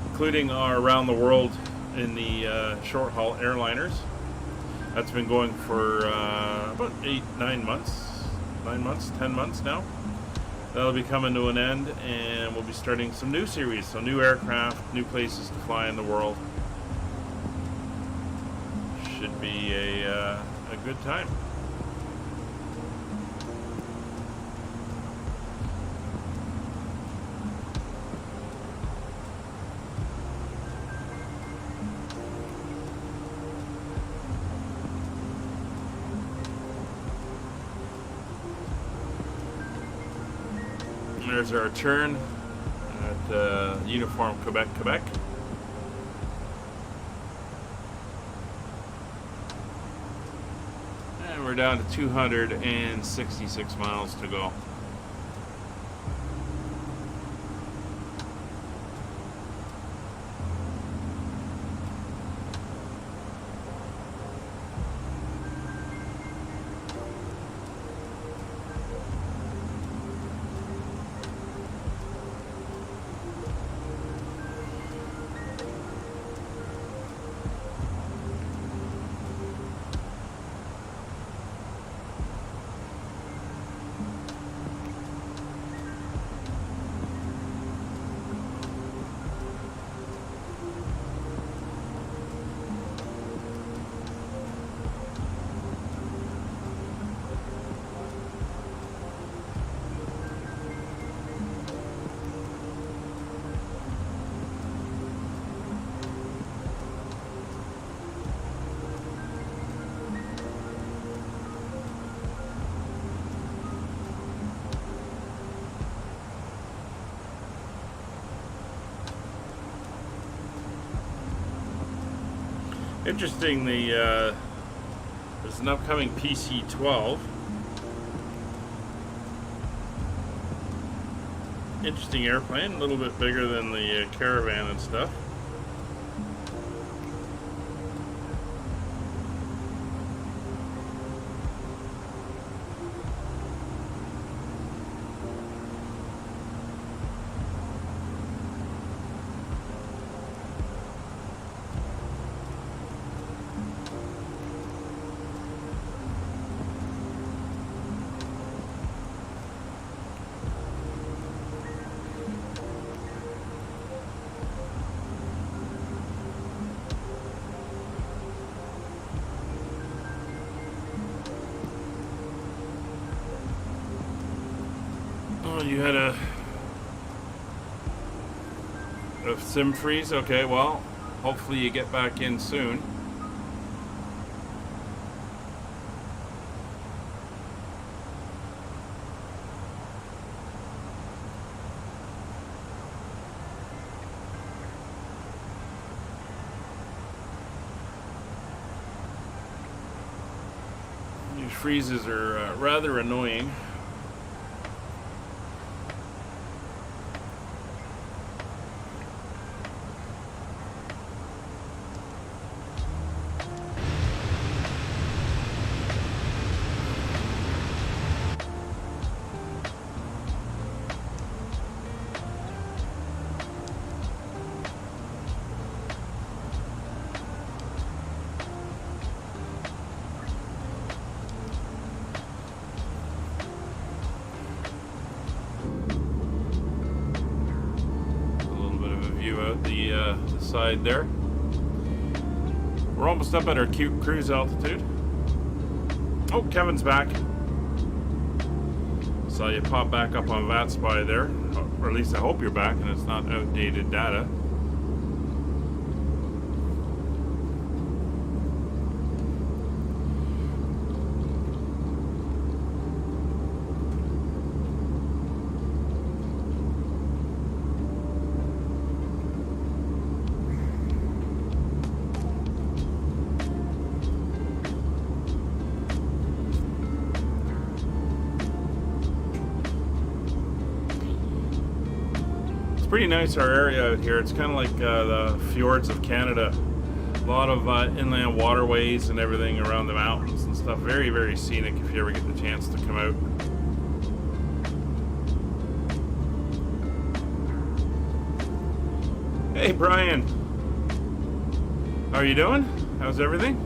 including our around the world in the short haul airliners. That's been going for about 10 months now. That'll be coming to an end, and we'll be starting some new series, so new aircraft, new places to fly in the world. Should be a good time. There's our turn at Uniform Quebec, Quebec. And we're down to 266 miles to go. Interesting, there's an upcoming PC-12. Interesting airplane, a little bit bigger than the Caravan and stuff. You had a sim freeze? Okay, well, hopefully you get back in soon. These freezes are rather annoying. the side there. We're almost up at our cruise altitude. Oh, Kevin's back. Saw you pop back up on VATSPY there, or at least I hope you're back and it's not outdated data. Pretty nice, our area out here. It's kind of like the fjords of Canada. A lot of inland waterways and everything around the mountains and stuff. Very, very scenic if you ever get the chance to come out. Hey Brian, how are you doing? How's everything?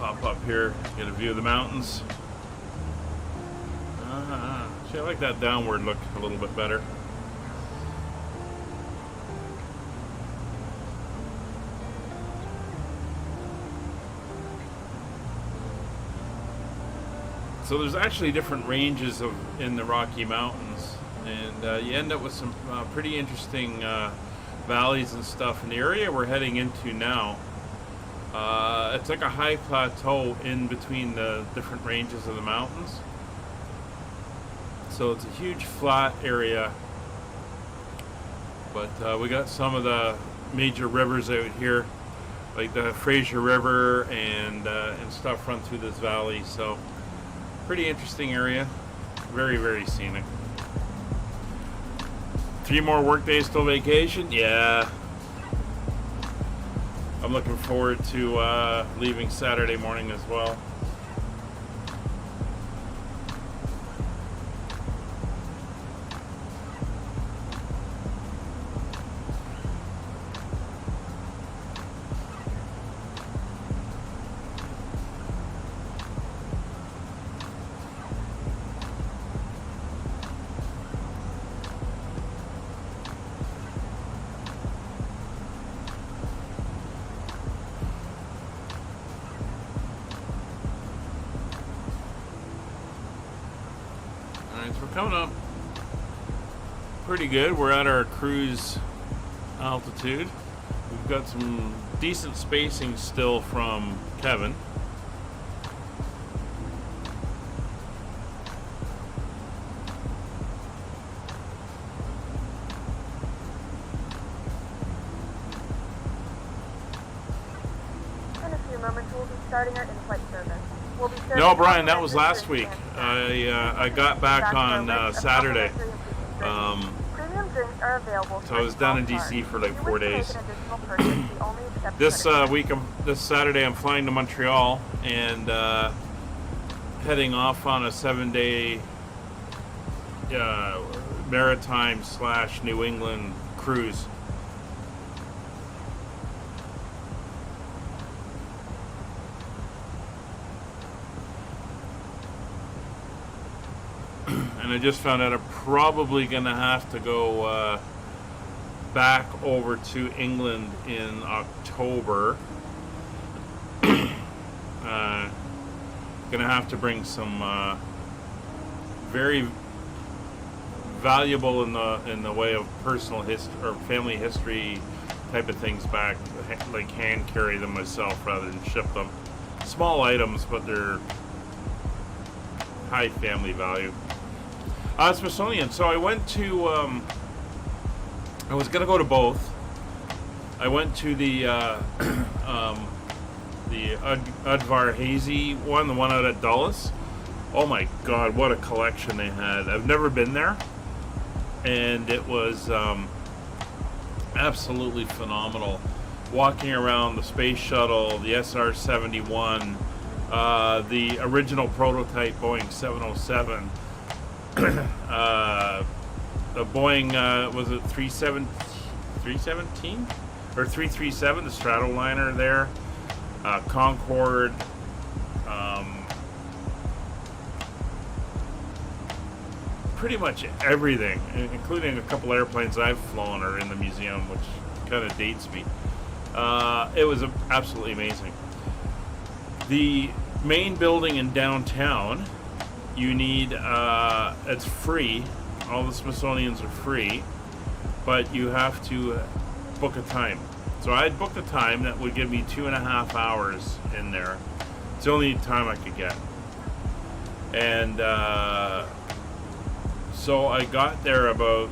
Pop up here, get a view of the mountains. See, I like that downward look a little bit better. So there's actually different ranges in the Rocky Mountains, and you end up with some pretty interesting valleys and stuff. In the area we're heading into now, it's like a high plateau in between the different ranges of the mountains. So it's a huge flat area, but we got some of the major rivers out here, like the Fraser River and stuff run through this valley. So pretty interesting area, very, very scenic. 3 more work days till vacation. Yeah, I'm looking forward to leaving Saturday morning as well. We're coming up pretty good. We're at our cruise altitude. We've got some decent spacing still from Kevin. In a few moments, we'll be starting our in-flight service. No, Brian, that was last week. I got back on Saturday. So I was down in DC for like 4 days. This Saturday, I'm flying to Montreal and heading off on a 7-day maritime / New England cruise. And I just found out I'm probably going to have to go back over to England in October. Going to have to bring some very valuable in the way of personal history or family history type of things back, like hand carry them myself rather than ship them. Small items, but they're high family value. Smithsonian. So I went to, I was going to go to both. I went to the Udvar Hazy one, the one out at Dulles. Oh my God, what a collection they had. I've never been there. And it was absolutely phenomenal. Walking around the space shuttle, the SR-71, the original prototype Boeing 707, the Boeing, was it 317 or 337, the Stratoliner there, Concorde, pretty much everything, including a couple airplanes I've flown, are in the museum, which kind of dates me. It was absolutely amazing. The main building in downtown, you need, it's free. All the Smithsonian's are free, but you have to book a time. So I had booked a time that would give me 2.5 hours in there. It's the only time I could get. And so I got there about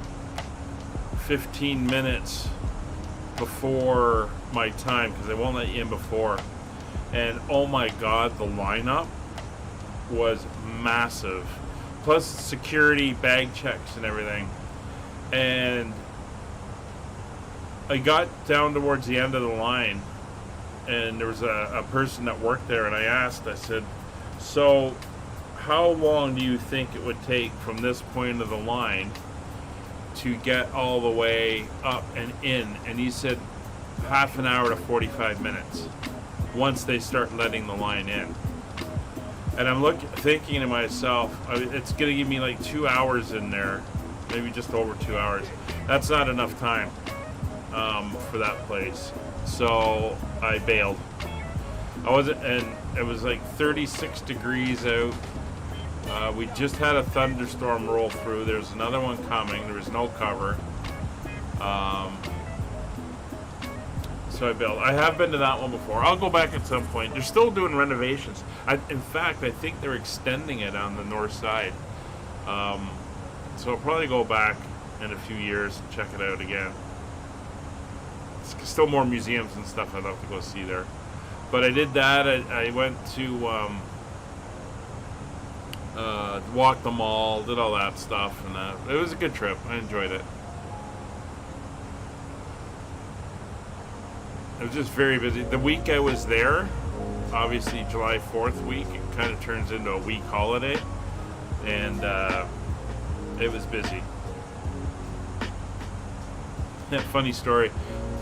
15 minutes before my time, because they won't let you in before. And oh my god, the lineup was massive. Plus security, bag checks and everything. And I got down towards the end of the line, and there was a person that worked there, and I said, so how long do you think it would take from this point of the line to get all the way up and in? And he said half an hour to 45 minutes once they start letting the line in. And I'm thinking to myself, it's going to give me like 2 hours in there, maybe just over 2 hours. That's not enough time for that place. So I bailed. And it was like 36 degrees out. We just had a thunderstorm roll through. There's another one coming. There was no cover. So I bailed. I have been to that one before. I'll go back at some point. They're still doing renovations. In fact, I think they're extending it on the north side. So I'll probably go back in a few years and check it out again. It's still more museums and stuff I'd love to go see there. But I did that. I went to walked the mall, did all that stuff, and it was a good trip. I enjoyed it. It was just very busy. The week I was there, obviously July 4th week, it kind of turns into a week holiday, and it was busy. Funny story.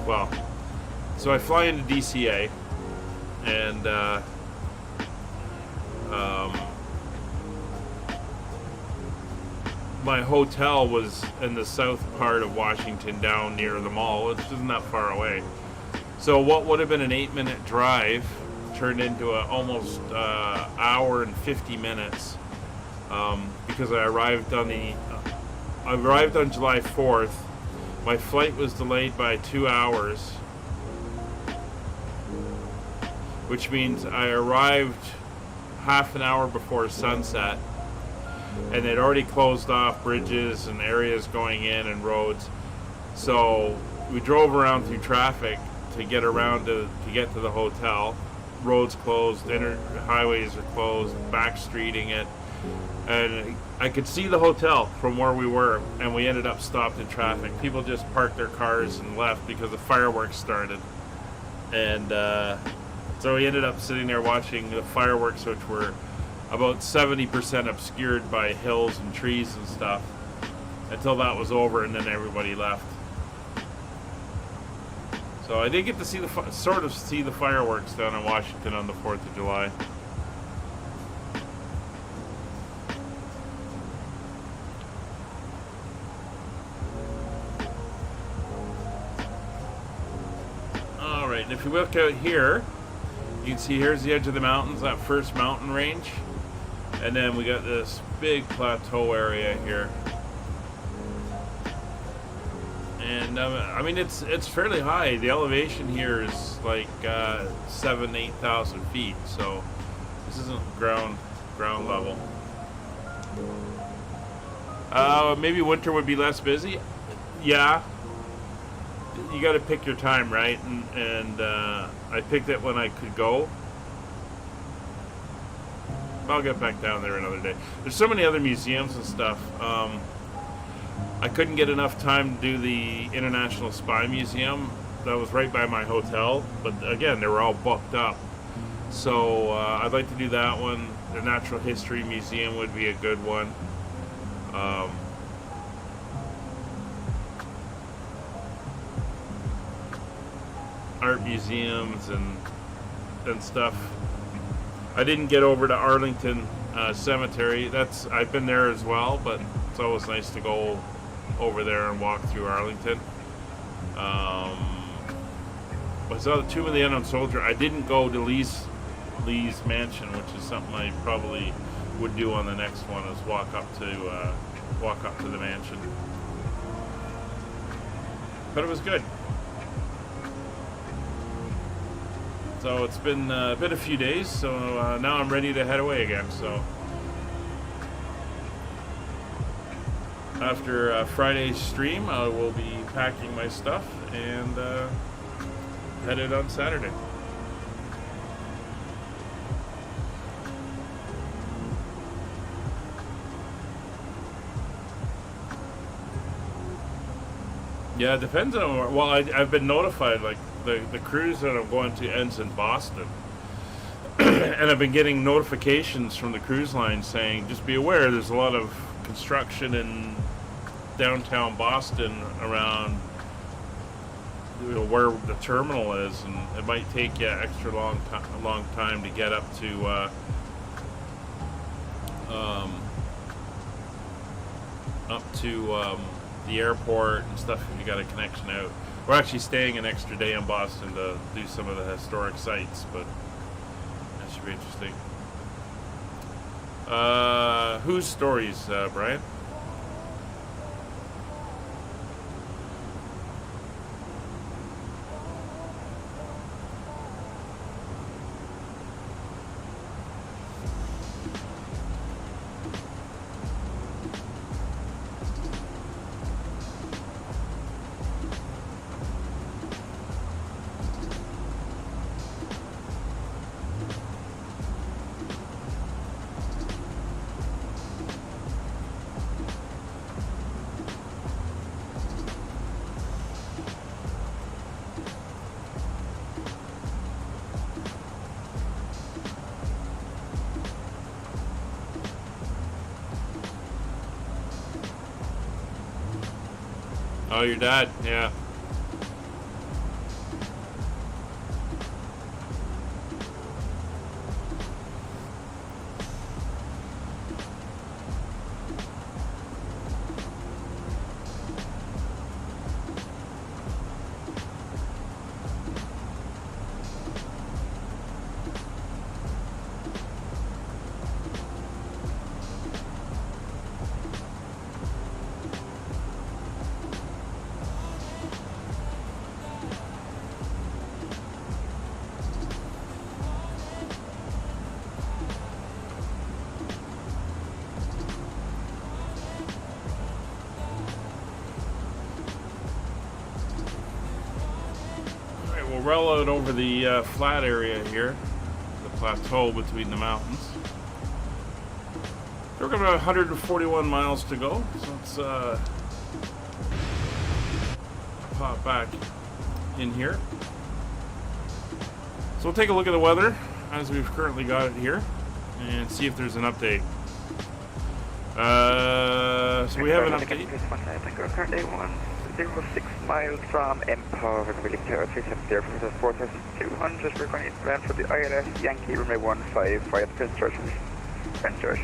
Well, so I fly into DCA, and my hotel was in the south part of Washington, down near the mall, which isn't that far away. So what would have been an 8-minute drive turned into a almost hour and 50 minutes, because I arrived on July 4th. My flight was delayed by 2 hours, which means I arrived half an hour before sunset, and they'd already closed off bridges and areas going in and roads. So we drove around through traffic to get around to get to the hotel. Roads closed, highways are closed, back streeting it, and I could see the hotel from where we were, and we ended up stopped in traffic. People just parked their cars and left because the fireworks started, and so we ended up sitting there watching the fireworks, which were about 70% obscured by hills and trees and stuff, until that was over, and then everybody left. So I did get to see see the fireworks down in Washington on the 4th of July. All right, and if you look out here, you can see here's the edge of the mountains, that first mountain range, and then we got this big plateau area here. And I mean, it's fairly high. The elevation here is like 8,000 feet, so this isn't ground level. Maybe winter would be less busy. Yeah, you got to pick your time, right? And I picked it when I could go. I'll get back down there another day. There's so many other museums and stuff. I couldn't get enough time to do the International Spy Museum. That was right by my hotel, but again, they were all booked up. So I'd like to do that one. The Natural History Museum would be a good one. Art museums and stuff. I didn't get over to Arlington Cemetery. I've been there as well, but It's always nice to go over there and walk through Arlington. I saw the Tomb of the Unknown Soldier. I didn't go to Lee's mansion, which is something I probably would do on the next one, is walk up to the mansion. But it was good. So it's been a few days, so now I'm ready to head away again. So after Friday's stream, I will be packing my stuff and headed on Saturday. Yeah, it depends on. Well, I've been notified, like the cruise that I'm going to ends in Boston, and I've been getting notifications from the cruise line saying, just be aware, there's a lot of construction in downtown Boston around, you know, where the terminal is, and it might take you extra long time to get up to the airport and stuff if you got a connection out. We're actually staying an extra day in Boston to do some of the historic sites, but that should be interesting. Whose stories, Brian? Oh, your dad, yeah. Roll out over the flat area here, the plateau between the mountains. We're got about 141 miles to go, so let's pop back in here. So we'll take a look at the weather as we've currently got it here and see if there's an update. So we have an update. We're currently 106 miles from Empire, visibility territory 70 for 4,200. We're going to land for the ILS Yankee runway 155 Prince George.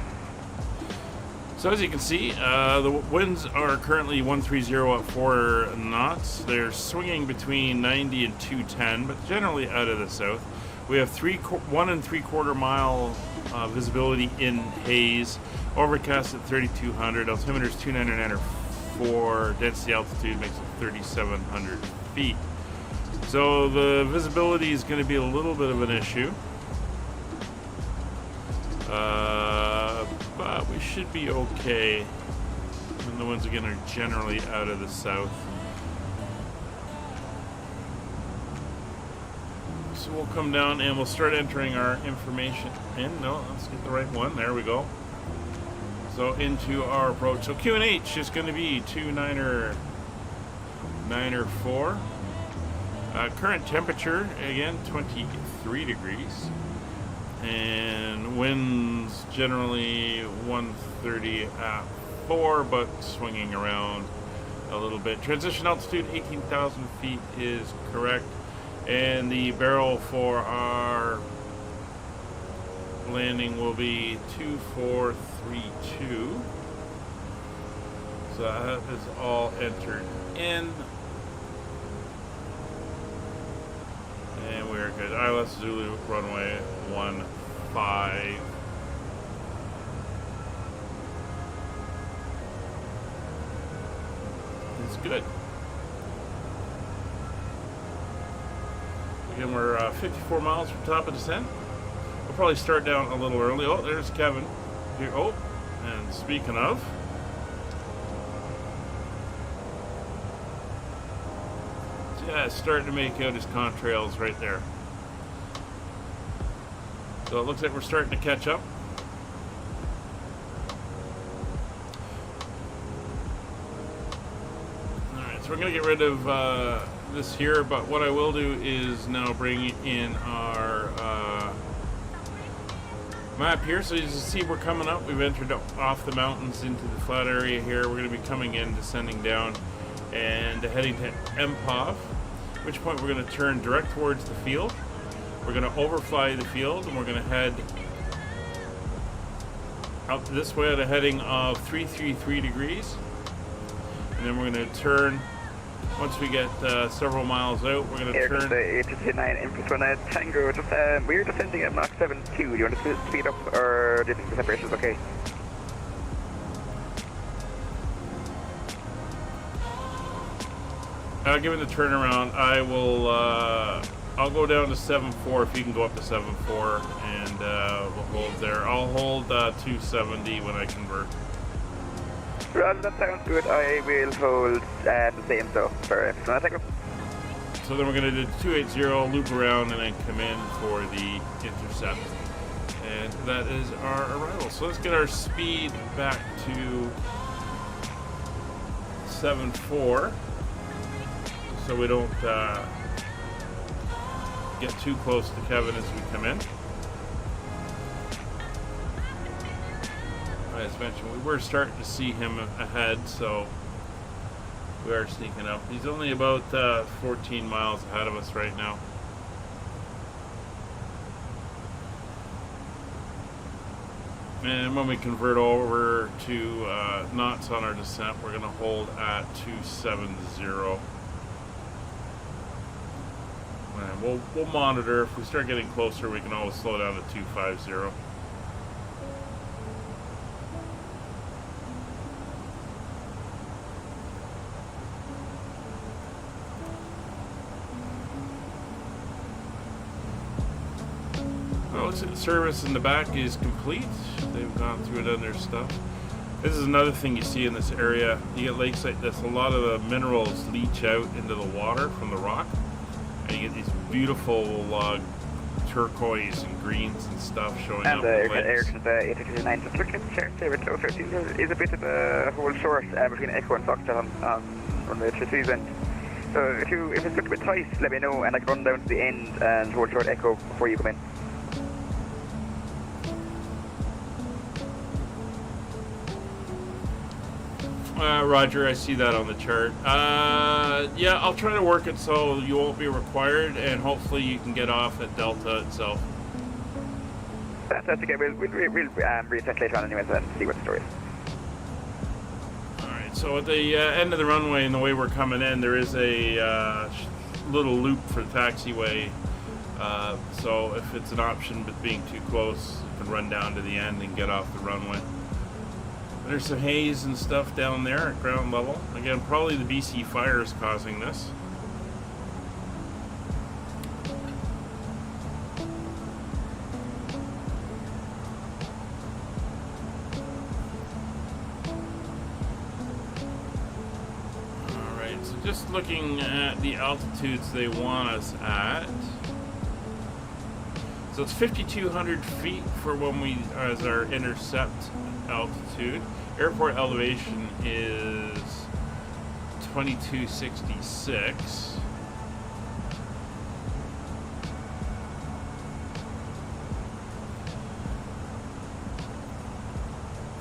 So as you can see, the winds are currently 130 at 4 knots. They're swinging between 90 and 210, but generally out of the south. We have 1 3/4 mile visibility in haze, overcast at 3,200, altimeter is 299.4, density altitude makes it 3,700 feet. So the visibility is going to be a little bit of an issue. But we should be okay. And the winds again are generally out of the south. So we'll come down and we'll start entering our information in. No, let's get the right one. There we go. So into our approach. So QNH is going to be 2994. Current temperature, again, 23 degrees. And winds generally 130 at 4, but swinging around a little bit. Transition altitude 18,000 feet is correct. And the barrel for our landing will be 2432. So that is all entered in. And we're good. ILS Zulu runway 15. It's good. Again, we're 54 miles from top of descent. We'll probably start down a little early. Oh, there's Kevin. Here. Oh, and speaking of, yeah, it's starting to make out his contrails right there. So it looks like we're starting to catch up. Alright, so we're going to get rid of this here, but what I will do is now bring in our map here. So you can see we're coming up. We've entered off the mountains into the flat area here. We're going to be coming in, descending down, and heading to MPOV, at which point we're going to turn direct towards the field. We're going to overfly the field, and we're going to head out this way at a heading of 333 degrees. And then we're going to turn, once we get several miles out, we're going to turn... A320 Empress 1 Tango, just, we're descending at Mach 7.2. Do you want to speed up, or do you think the separation is okay? Given the turnaround, I will, I'll go down to 7.4 if you can go up to 7.4, and we'll hold there. I'll hold 270 when I convert. Well, that sounds good. I will hold the same though for Tango. So then we're going to do 280, loop around, and then come in for the intercept. And that is our arrival. So let's get our speed back to 7.4. So we don't get too close to Kevin as we come in. As mentioned, we were starting to see him ahead, so we are sneaking up. He's only about 14 miles ahead of us right now. And when we convert over to knots on our descent, we're going to hold at 270. And we'll monitor. If we start getting closer, we can always slow down to 250. Service in the back is complete. They've gone through and done their stuff. This is another thing you see in this area. You get lakes like this, a lot of the minerals leach out into the water from the rock, and you get these beautiful turquoise and greens and stuff showing up. And the A320 just looking at the chart closer. It is a bit of a hole short between Echo and Foxtrot on the 320 end. So if it's looking a bit tight, let me know, and I can run down to the end and hold short Echo before you come in. Roger, I see that on the chart. Yeah, I'll try to work it so you won't be required, and hopefully you can get off at Delta itself. That's okay. We'll reset later on anyways and see what the story is. Alright, so at the end of the runway and the way we're coming in, there is a little loop for taxiway. So if it's an option but being too close, you can run down to the end and get off the runway. There's some haze and stuff down there at ground level. Again, probably the BC fire is causing this. Alright, so just looking at the altitudes they want us at. So it's 5,200 feet for when we, as our intercept altitude. Airport elevation is 2266.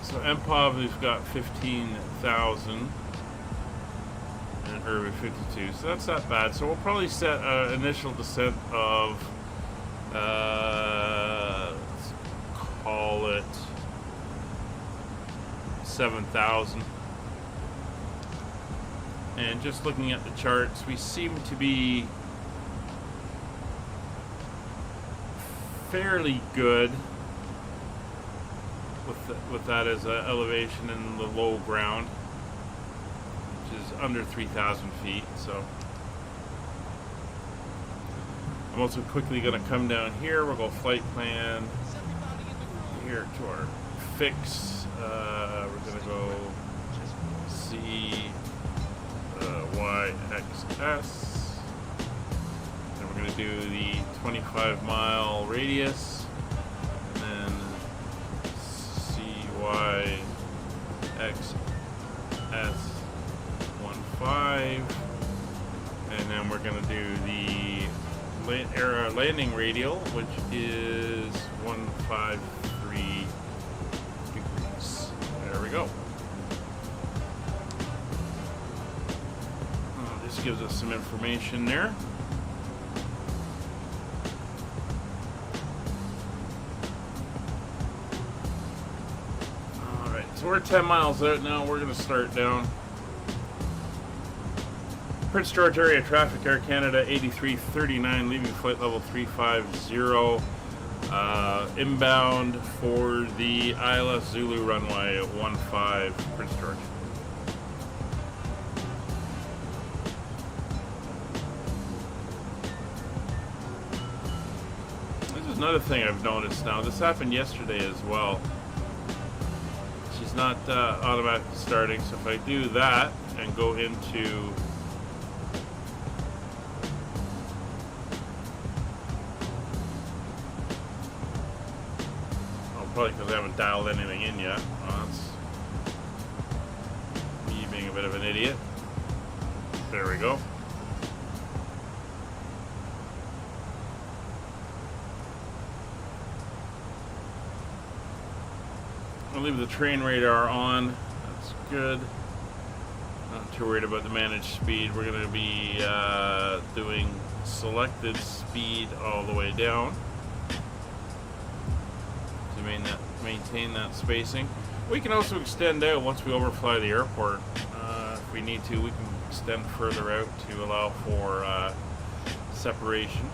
So MPOV, we've got 15,000 and Urban 52. So that's not bad. So we'll probably set an initial descent of let's call it 7,000. And just looking at the charts, we seem to be fairly good with that as an elevation in the low ground, which is under 3,000 feet. So I'm also quickly going to come down here. We'll go flight plan here to our fix. We're going to go CYXS. And we're going to do the 25-mile radius. And then CYXS 15. And then we're going to do the landing radial, which is 153 degrees. There we go. This gives us some information there. Alright, so we're 10 miles out now. We're going to start down. Prince George area traffic, Air Canada 8339, leaving flight level 350. Inbound for the ILS Zulu runway at 15 Prince George. This is another thing I've noticed now. This happened yesterday as well. She's not automatically starting, so if I do that and go into probably because I haven't dialed anything in yet. Well, that's me being a bit of an idiot. There we go. I'll leave the train radar on. That's good. Not too worried about the managed speed. We're going to be doing selected speed all the way down. Maintain that spacing. We can also extend out once we overfly the airport. If we need to, we can extend further out to allow for separation.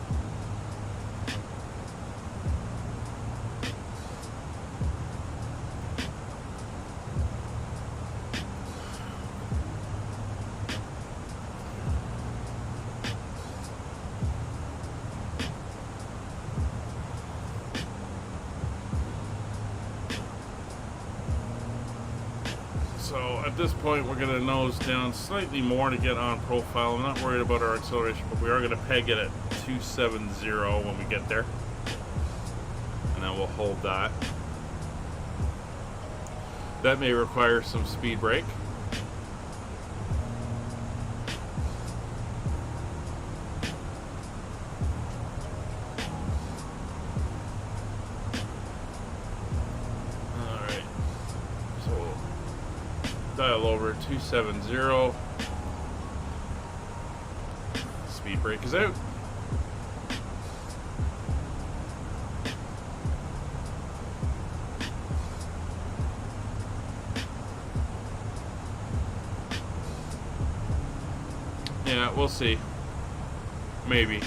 So at this point, we're going to nose down slightly more to get on profile. I'm not worried about our acceleration, but we are going to peg it at 270 when we get there. And then we'll hold that. That may require some speed brake. Dial over 270. Speed brake is out. Yeah, we'll see. Maybe.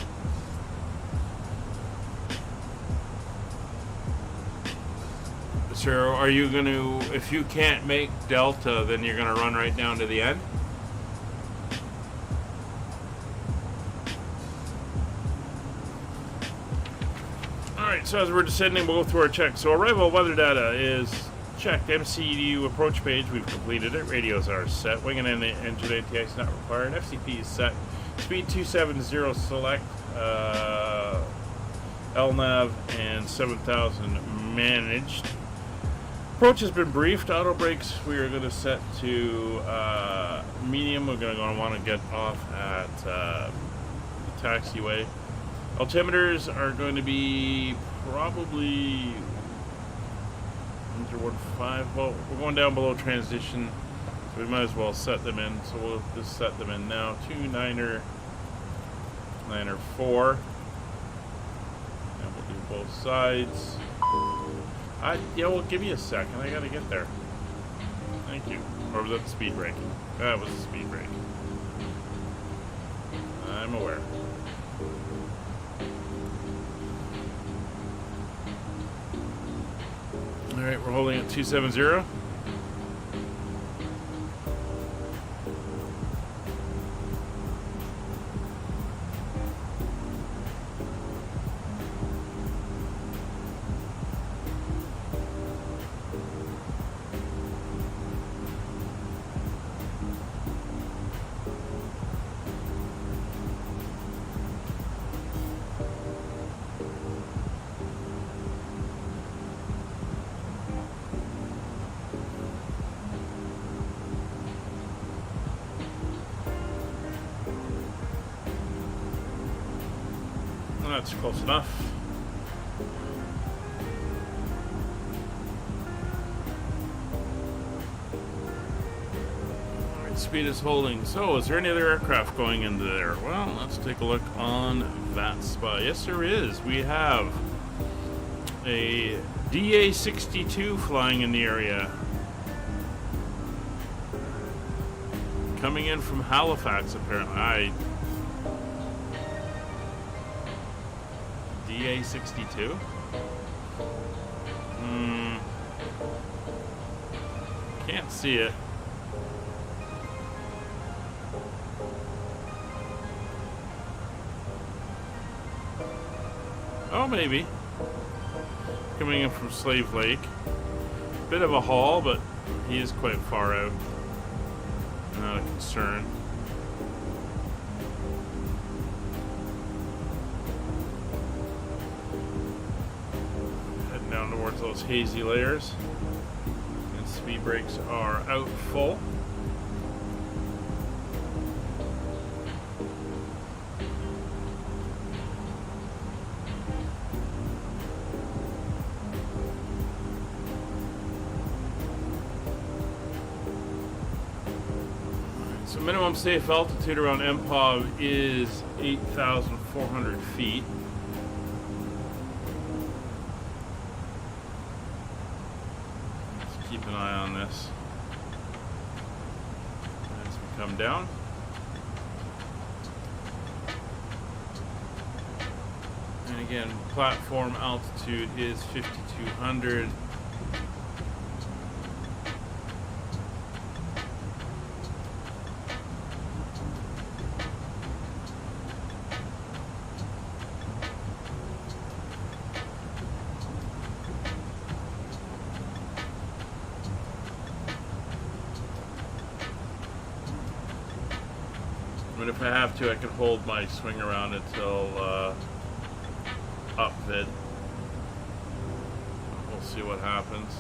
So are you going to, if you can't make Delta, then you're going to run right down to the end? Alright, so as we're descending, we'll go through our checks. So arrival weather data is checked. MCU approach page, we've completed it. Radios are set. Wing and engine ATX not required. FCP is set. Speed 270 select. LNAV and 7000 managed. Approach has been briefed. Auto brakes we are going to set to medium. We're going to want to get off at the taxiway. Altimeters are going to be probably under 1.5. Well, we're going down below transition, so we might as well set them in. So we'll just set them in now. 29er, 9er 4. And we'll do both sides. Yeah, well, give me a second. I gotta get there. Thank you. Or was that the speed brake? That was the speed brake. I'm aware. Alright, we're holding at 270. That's close enough. Alright, speed is holding. So, is there any other aircraft going into there? Well, let's take a look on that spot. Yes, there is. We have a DA-62 flying in the area. Coming in from Halifax, apparently. DA-62? Can't see it. Oh, maybe. Coming in from Slave Lake. Bit of a haul, but he is quite far out. Not a concern. Heading down towards those hazy layers. And speed brakes are out full. So minimum safe altitude around MPOV is 8,400 feet. Let's keep an eye on this as we come down. And again, platform altitude is 5,200. But if I have to, I can hold my swing around until upfit. We'll see what happens.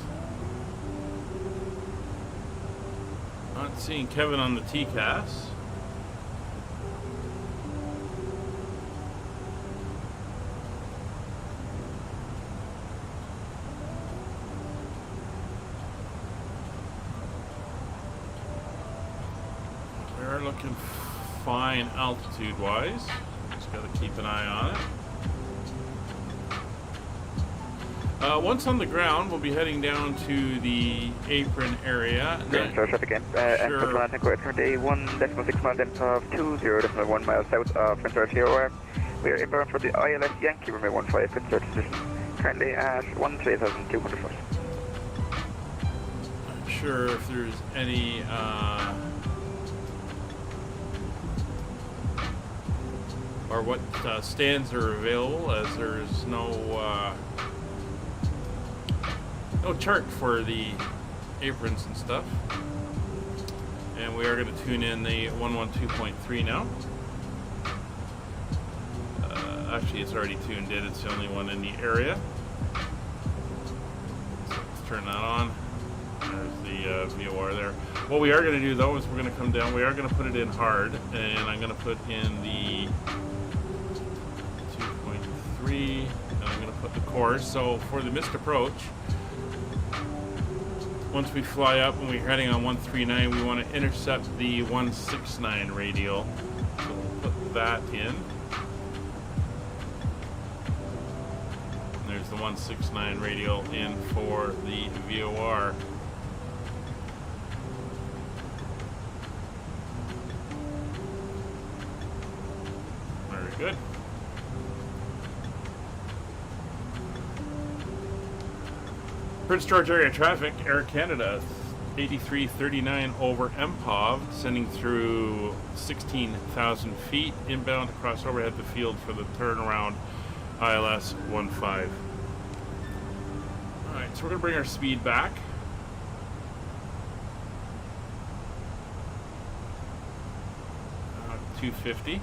Not seeing Kevin on the TCAS. They're looking fine altitude wise. Just got to keep an eye on it. Once on the ground, we'll be heading down to the apron area. Traffic again. Sure. And Atlantic Quadrant currently 1.6 miles in of 20.1 miles south of Prince George here. We are inbound for the ILS Yankee runway 15 Prince George position. Currently at 13,200 foot. Not sure if there's any or what stands are available, as there's no chart for the aprons and stuff. And we are going to tune in the 112.3 now. Actually, it's already tuned in. It's the only one in the area. So let's turn that on. There's the VOR there. What we are going to do, though, is we're going to come down. We are going to put it in hard, and I'm going to put in the 2.3, and I'm going to put the course. So for the missed approach, once we fly up and we're heading on 139, we want to intercept the 169 radial. So we'll put that in. And there's the 169 radial in for the VOR. Prince George area traffic, Air Canada 8339 over MPOV, sending through 16,000 feet, inbound across overhead the field for the turnaround ILS 15. Alright, so we're going to bring our speed back. 250.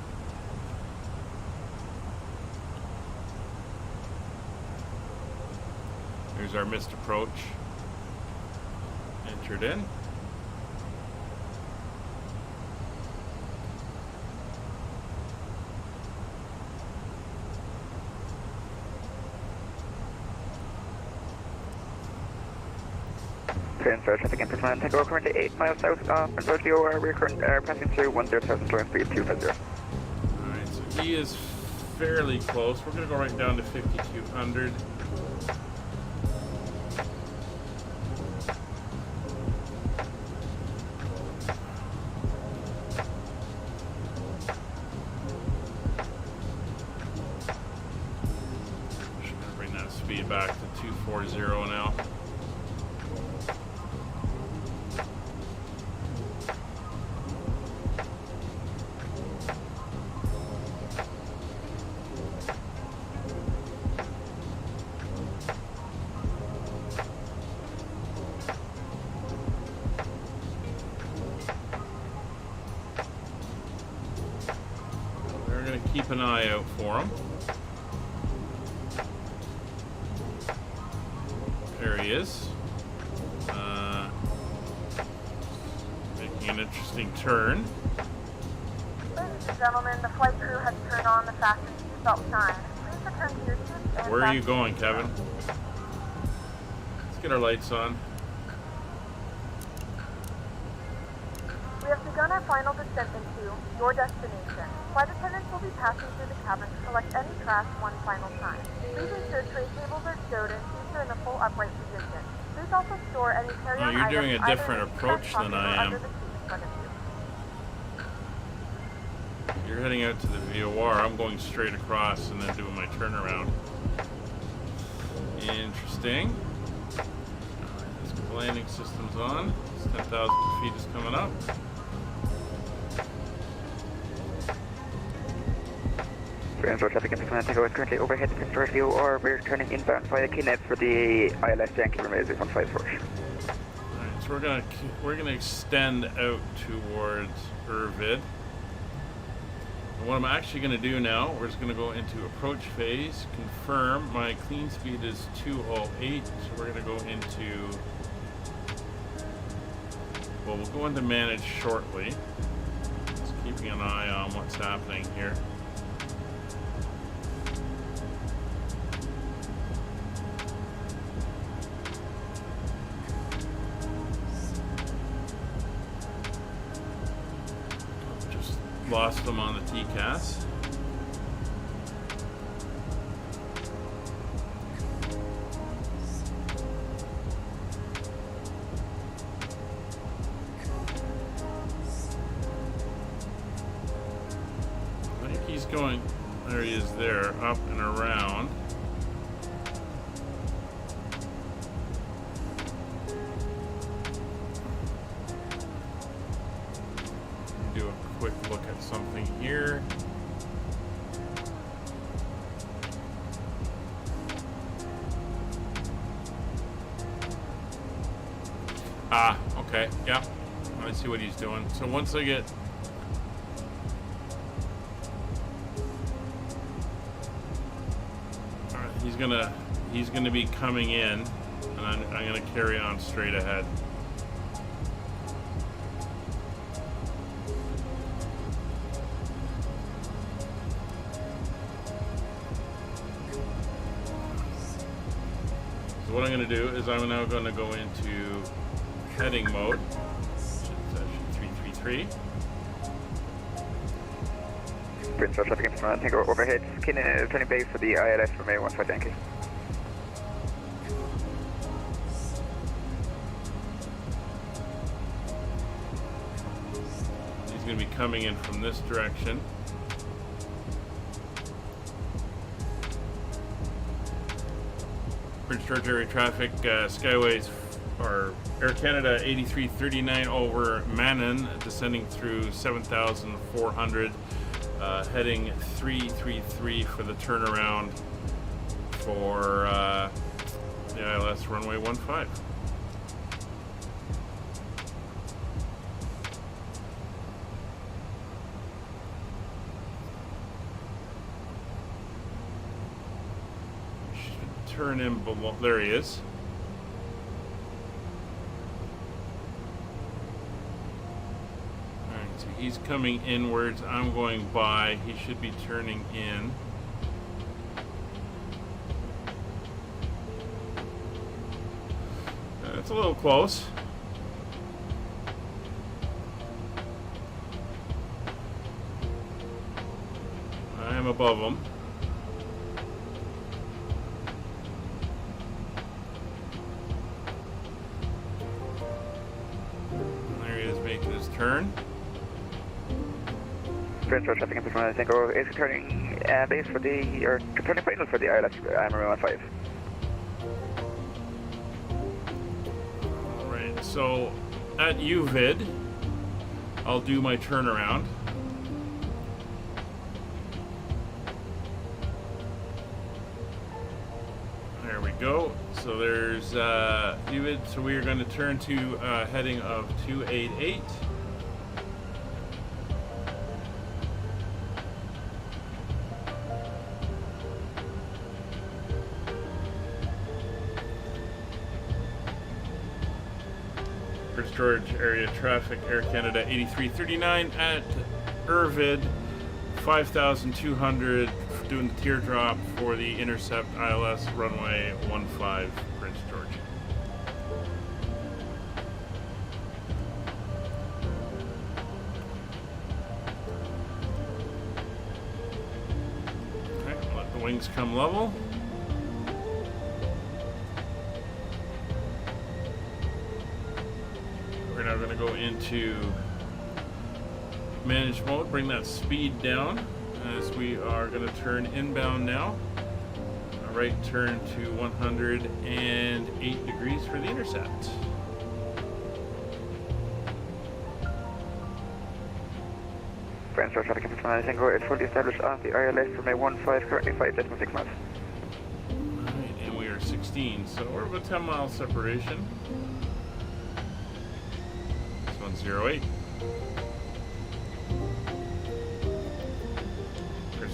There's our missed approach. Entered in. Prince George traffic in Portland, take over currently 8 miles south of Prince George VOR. We're passing through 10,000 slowing speed 250. Alright, so he is fairly close. We're going to go right down to 5,200. Speed back to 240 now. We're going to keep an eye out for him. There he is. Making an interesting turn. Ladies and gentlemen, the flight crew has turned on the fasten seatbelt sign. Please return to your seats and Where are you going, Kevin? Let's get our lights on. We have begun our final descent into your destination. Flight attendants will be passing through the cabin to collect any trash one final time. Please ensure tray tables are stowed and seats are in a full upright position. Please also store any carry-on you're doing items a different either in the approach front than pocket I or am. under the seat in front of you. You're heading out to the VOR. I'm going straight across and then doing my turnaround. Interesting. Let's get the landing systems on. 10,000 feet is coming up. Prince George traffic in Portland, take over currently overhead Prince George VOR. We're turning inbound via Kinnett for the ILS Yankee Remaises 15 Rush. Alright, so we're gonna extend out towards Irvid. And what I'm actually gonna do now, we're just gonna go into approach phase, confirm my clean speed is 208, so we're gonna go into, well, we'll go into manage shortly. Just keeping an eye on what's happening here. Lost them on the TCAS. I think he's going, there he is there, up and around. Do a quick look at something here. Ah, okay, yeah. I see what he's doing. So once I get he's gonna be coming in, and I'm gonna carry on straight ahead. So what I'm going to do is I'm now going to go into heading mode, which is 333. Prince George traffic in Portland, take over overhead Kinnett turning base for the ILS Remaises 15 Yankee. He's going to be coming in from this direction. Prince George area traffic, Skyways or Air Canada 8339 over Manon, descending through 7,400, heading 333 for the turnaround for the ILS runway 15. Should turn in below. There he is. Alright, so he's coming inwards. I'm going by. He should be turning in. It's a little close. I am above him. There he is making his turn. Prince George traffic into front, I think, or is returning base for the, or returning final for the ILS runway 15. Alright, so at UVID, I'll do my turnaround. There we go. So there's UVID, so we are going to turn to heading of 288. Prince George area traffic, Air Canada 8339 at Irvid, 5,200, doing the teardrop for the intercept ILS runway 15, Prince George. Okay, let the wings come level. We're now going to go into manage mode, bring that speed down as we are going to turn inbound now. A right turn to 108 degrees for the intercept. Prince George traffic into front, I think, is fully established on the ILS runway 15, currently 5.6 miles. Alright, and we are 16, so we're about 10 mile separation. This one's 08.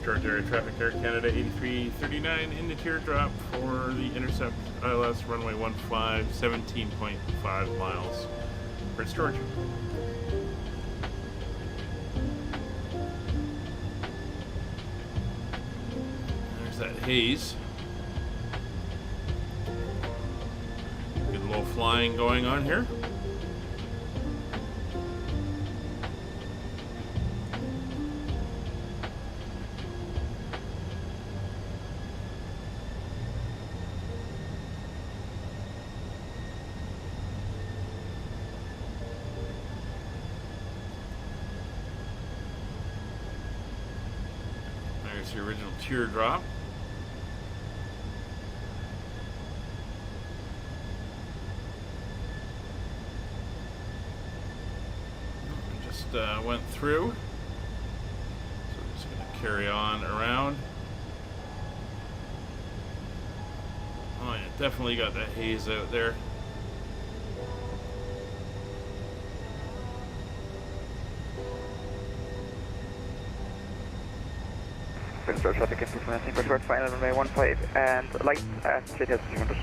George area traffic, Air Canada 8339 in the teardrop for the intercept ILS runway 15, 17.5 miles. Prince George. There's that haze. Good low flying going on here. There's the original teardrop. Just went through. So we're just going to carry on around. Oh yeah, definitely got that haze out there. Prince George traffic into front, I think, for short final runway 15 and light at 3,200.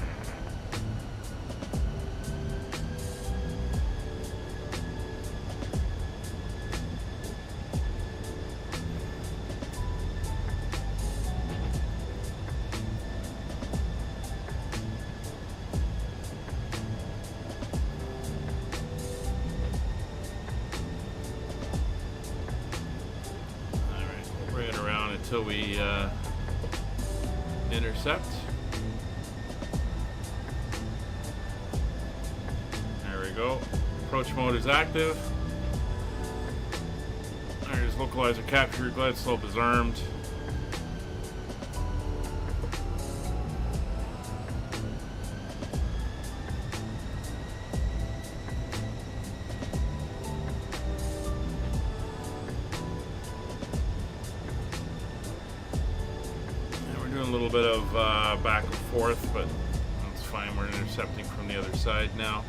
Until we intercept. There we go. Approach mode is active. There's localizer capture. Glide slope is armed. back and forth, but that's fine. We're intercepting from the other side now.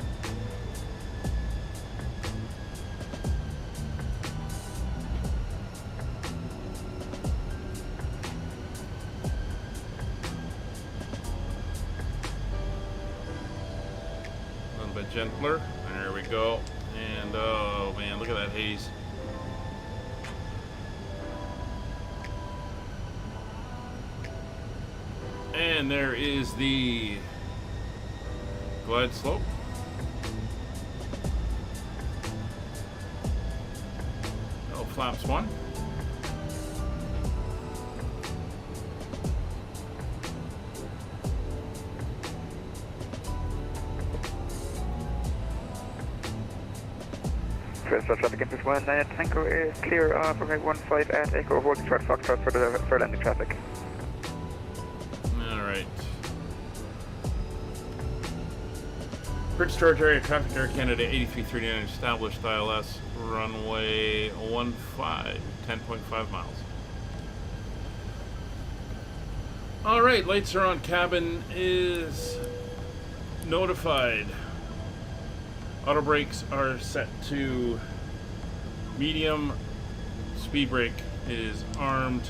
A little bit gentler. There we go. And oh man, look at that haze. And there is the glide slope. Oh, flaps 1. First traffic into 1, Tango is clear of runway 15 at Echo, holding short Foxtrot for landing traffic. Alright. Prince George area traffic, Air Canada 8339 established ILS, runway 15, 10.5 miles. Alright, lights are on, cabin is notified. Auto brakes are set to medium. Speed brake is armed.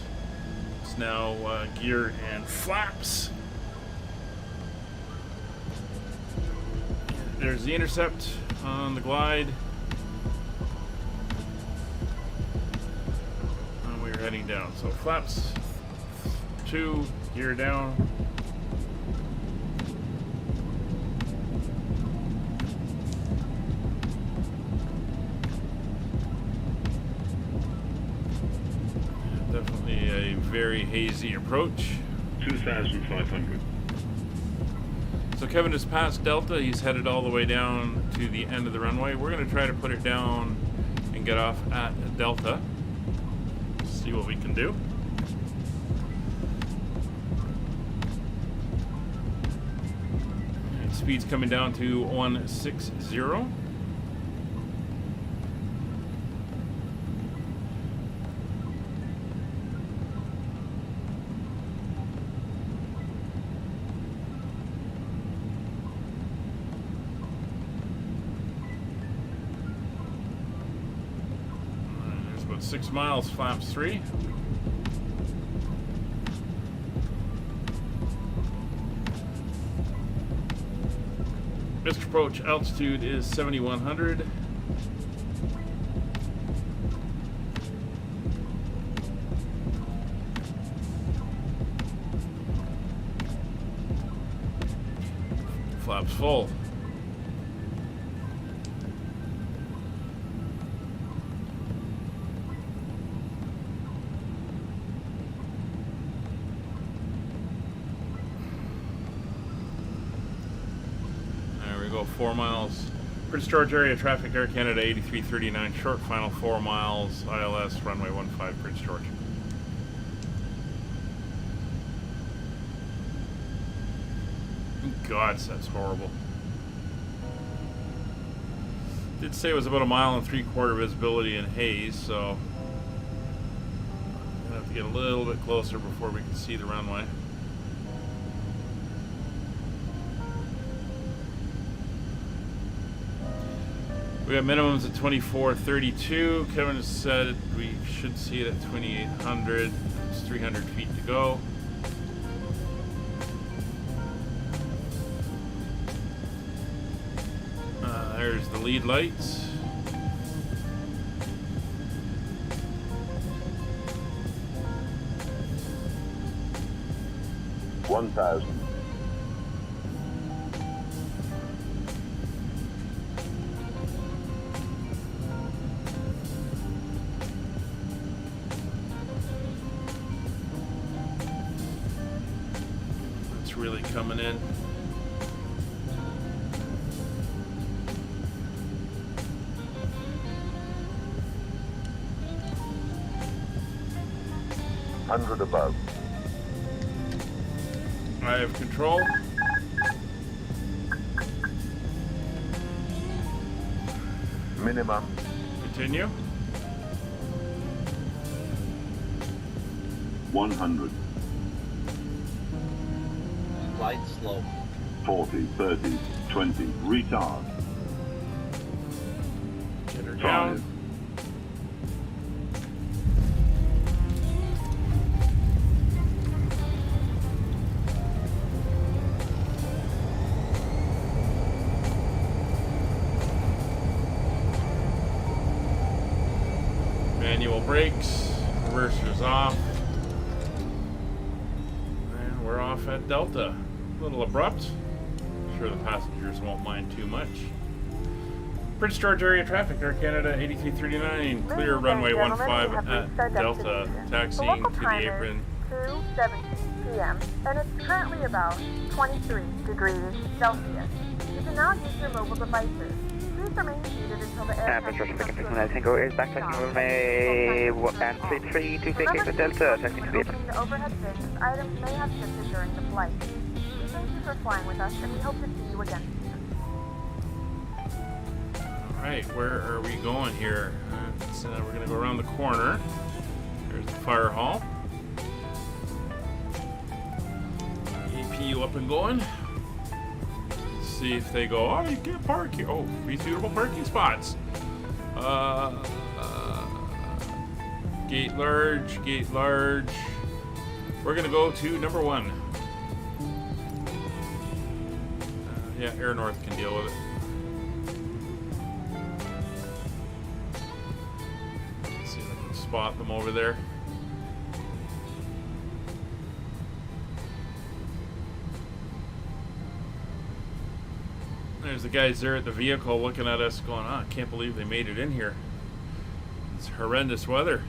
It's now geared and flaps. There's the intercept on the glide. And we're heading down. So flaps 2, gear down. Definitely a very hazy approach. 2,500. So Kevin has passed Delta. He's headed all the way down to the end of the runway. We're going to try to put it down and get off at Delta. See what we can do. And speed's coming down to 160. There's about 6 miles, flaps 3. Missed approach altitude is 7,100. Flaps full. There we go, 4 miles. Prince George area traffic, Air Canada 8339, short final 4 miles, ILS runway 15, Prince George. God, that's horrible. Did say it was about 1.75 miles visibility in haze, so I'm gonna have to get a little bit closer before we can see the runway. We got minimums at 2432. Kevin has said we should see it at 2800. It's 300 feet to go. There's the lead lights. $1,000. It's really coming in. $100 above. I have control. Minimum. Continue. 100. Flight slow. 40, 30, 20, retard. Get her down. 5, Manual brakes, reversers off, and we're off at Delta. A little abrupt. I'm sure the passengers won't mind too much. Prince George area traffic, Air Canada 8339, clear runway 15 at Delta, taxiing to the apron. 2:17 p.m. and it's currently about 23 degrees Celsius. You can now use your mobile devices. Please remain seated until the air Mr. Chicken Personnel Tango is backtracking runway 133 to vacate the Delta, taxiing to the apron. The overhead bins, items may have shifted during the flight. We thank you for flying with us and we hope to see you again. Alright, where are we going here? We're going to go around the corner. There's the fire hall. APU up and going. Let's see if they go, oh, you can't park here. Oh, three suitable parking spots. Gate large, gate large. We're going to go to number 1. Yeah, Air North can deal with it. Spot them over there. There's the guys there at the vehicle looking at us going, oh, I can't believe they made it in here. It's horrendous weather.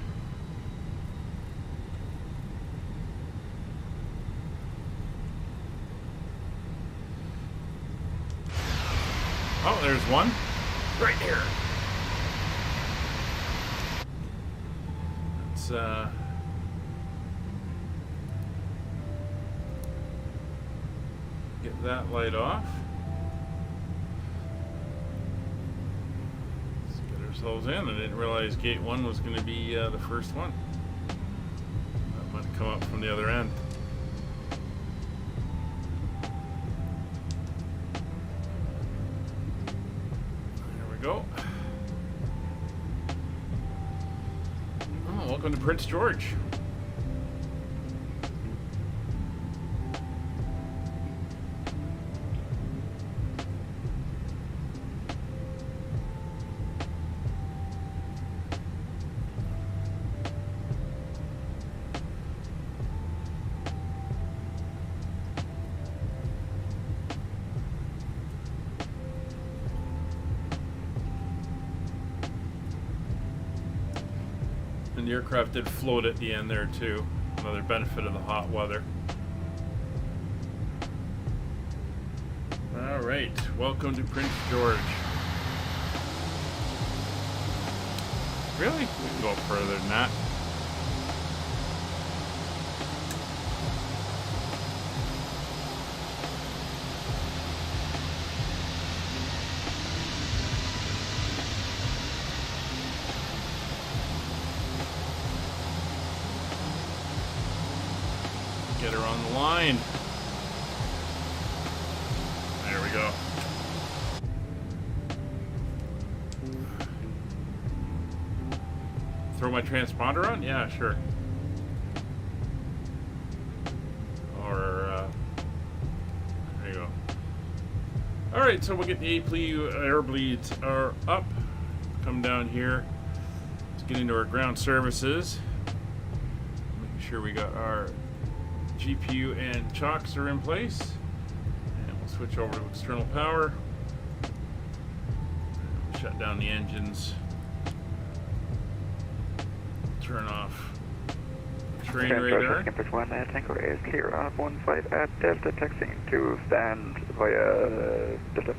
Oh, there's one right here. Get that light off. Let's get ourselves in. I didn't realize gate 1 was going to be the first one. That might come up from the other end. There we go. Welcome to Prince George. And the aircraft did float at the end there too. Another benefit of the hot weather. Alright, welcome to Prince George. Really? We can go further than that. Get her on the line. There we go. Throw my transponder on? Yeah, sure. Or, there you go. Alright, so we'll get the APU air bleeds are up. Come down here to get into our ground services. Make sure we got our GPU and chocks are in place, and we'll switch over to external power. Shut down the engines. Turn off the train radar. Campus 1 Tango is clear on 15 at Delta, taxiing to stand via Delta.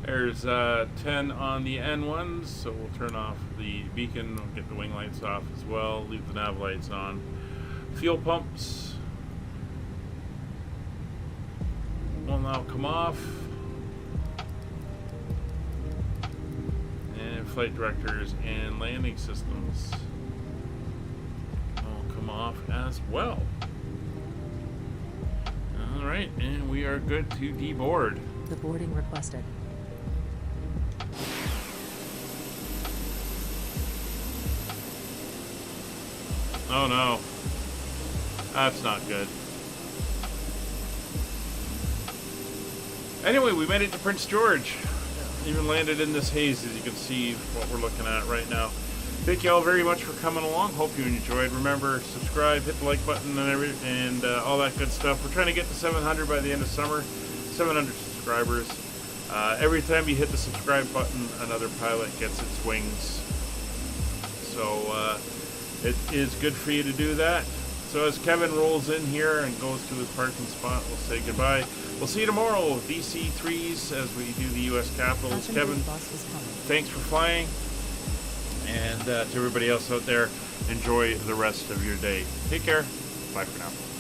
There's 10 on the N1s, so we'll turn off the beacon. We'll get the wing lights off as well. Leave the nav lights on. Fuel pumps will now come off, and flight directors and landing systems will come off as well. right, and we are good to deboard. The boarding requested. Oh no. That's not good. Anyway, we made it to Prince George. Even landed in this haze, as you can see what we're looking at right now. Thank you all very much for coming along. Hope you enjoyed. Remember, subscribe, hit the like button, and all that good stuff. We're trying to get to 700 by the end of summer. 700 subscribers. Every time you hit the subscribe button, another pilot gets its wings. So it is good for you to do that. So as Kevin rolls in here and goes to his parking spot, we'll say goodbye. We'll see you tomorrow, DC-3s, as we do the U.S. Capitals. Kevin, thanks for flying. And to everybody else out there, enjoy the rest of your day. Take care. Bye for now.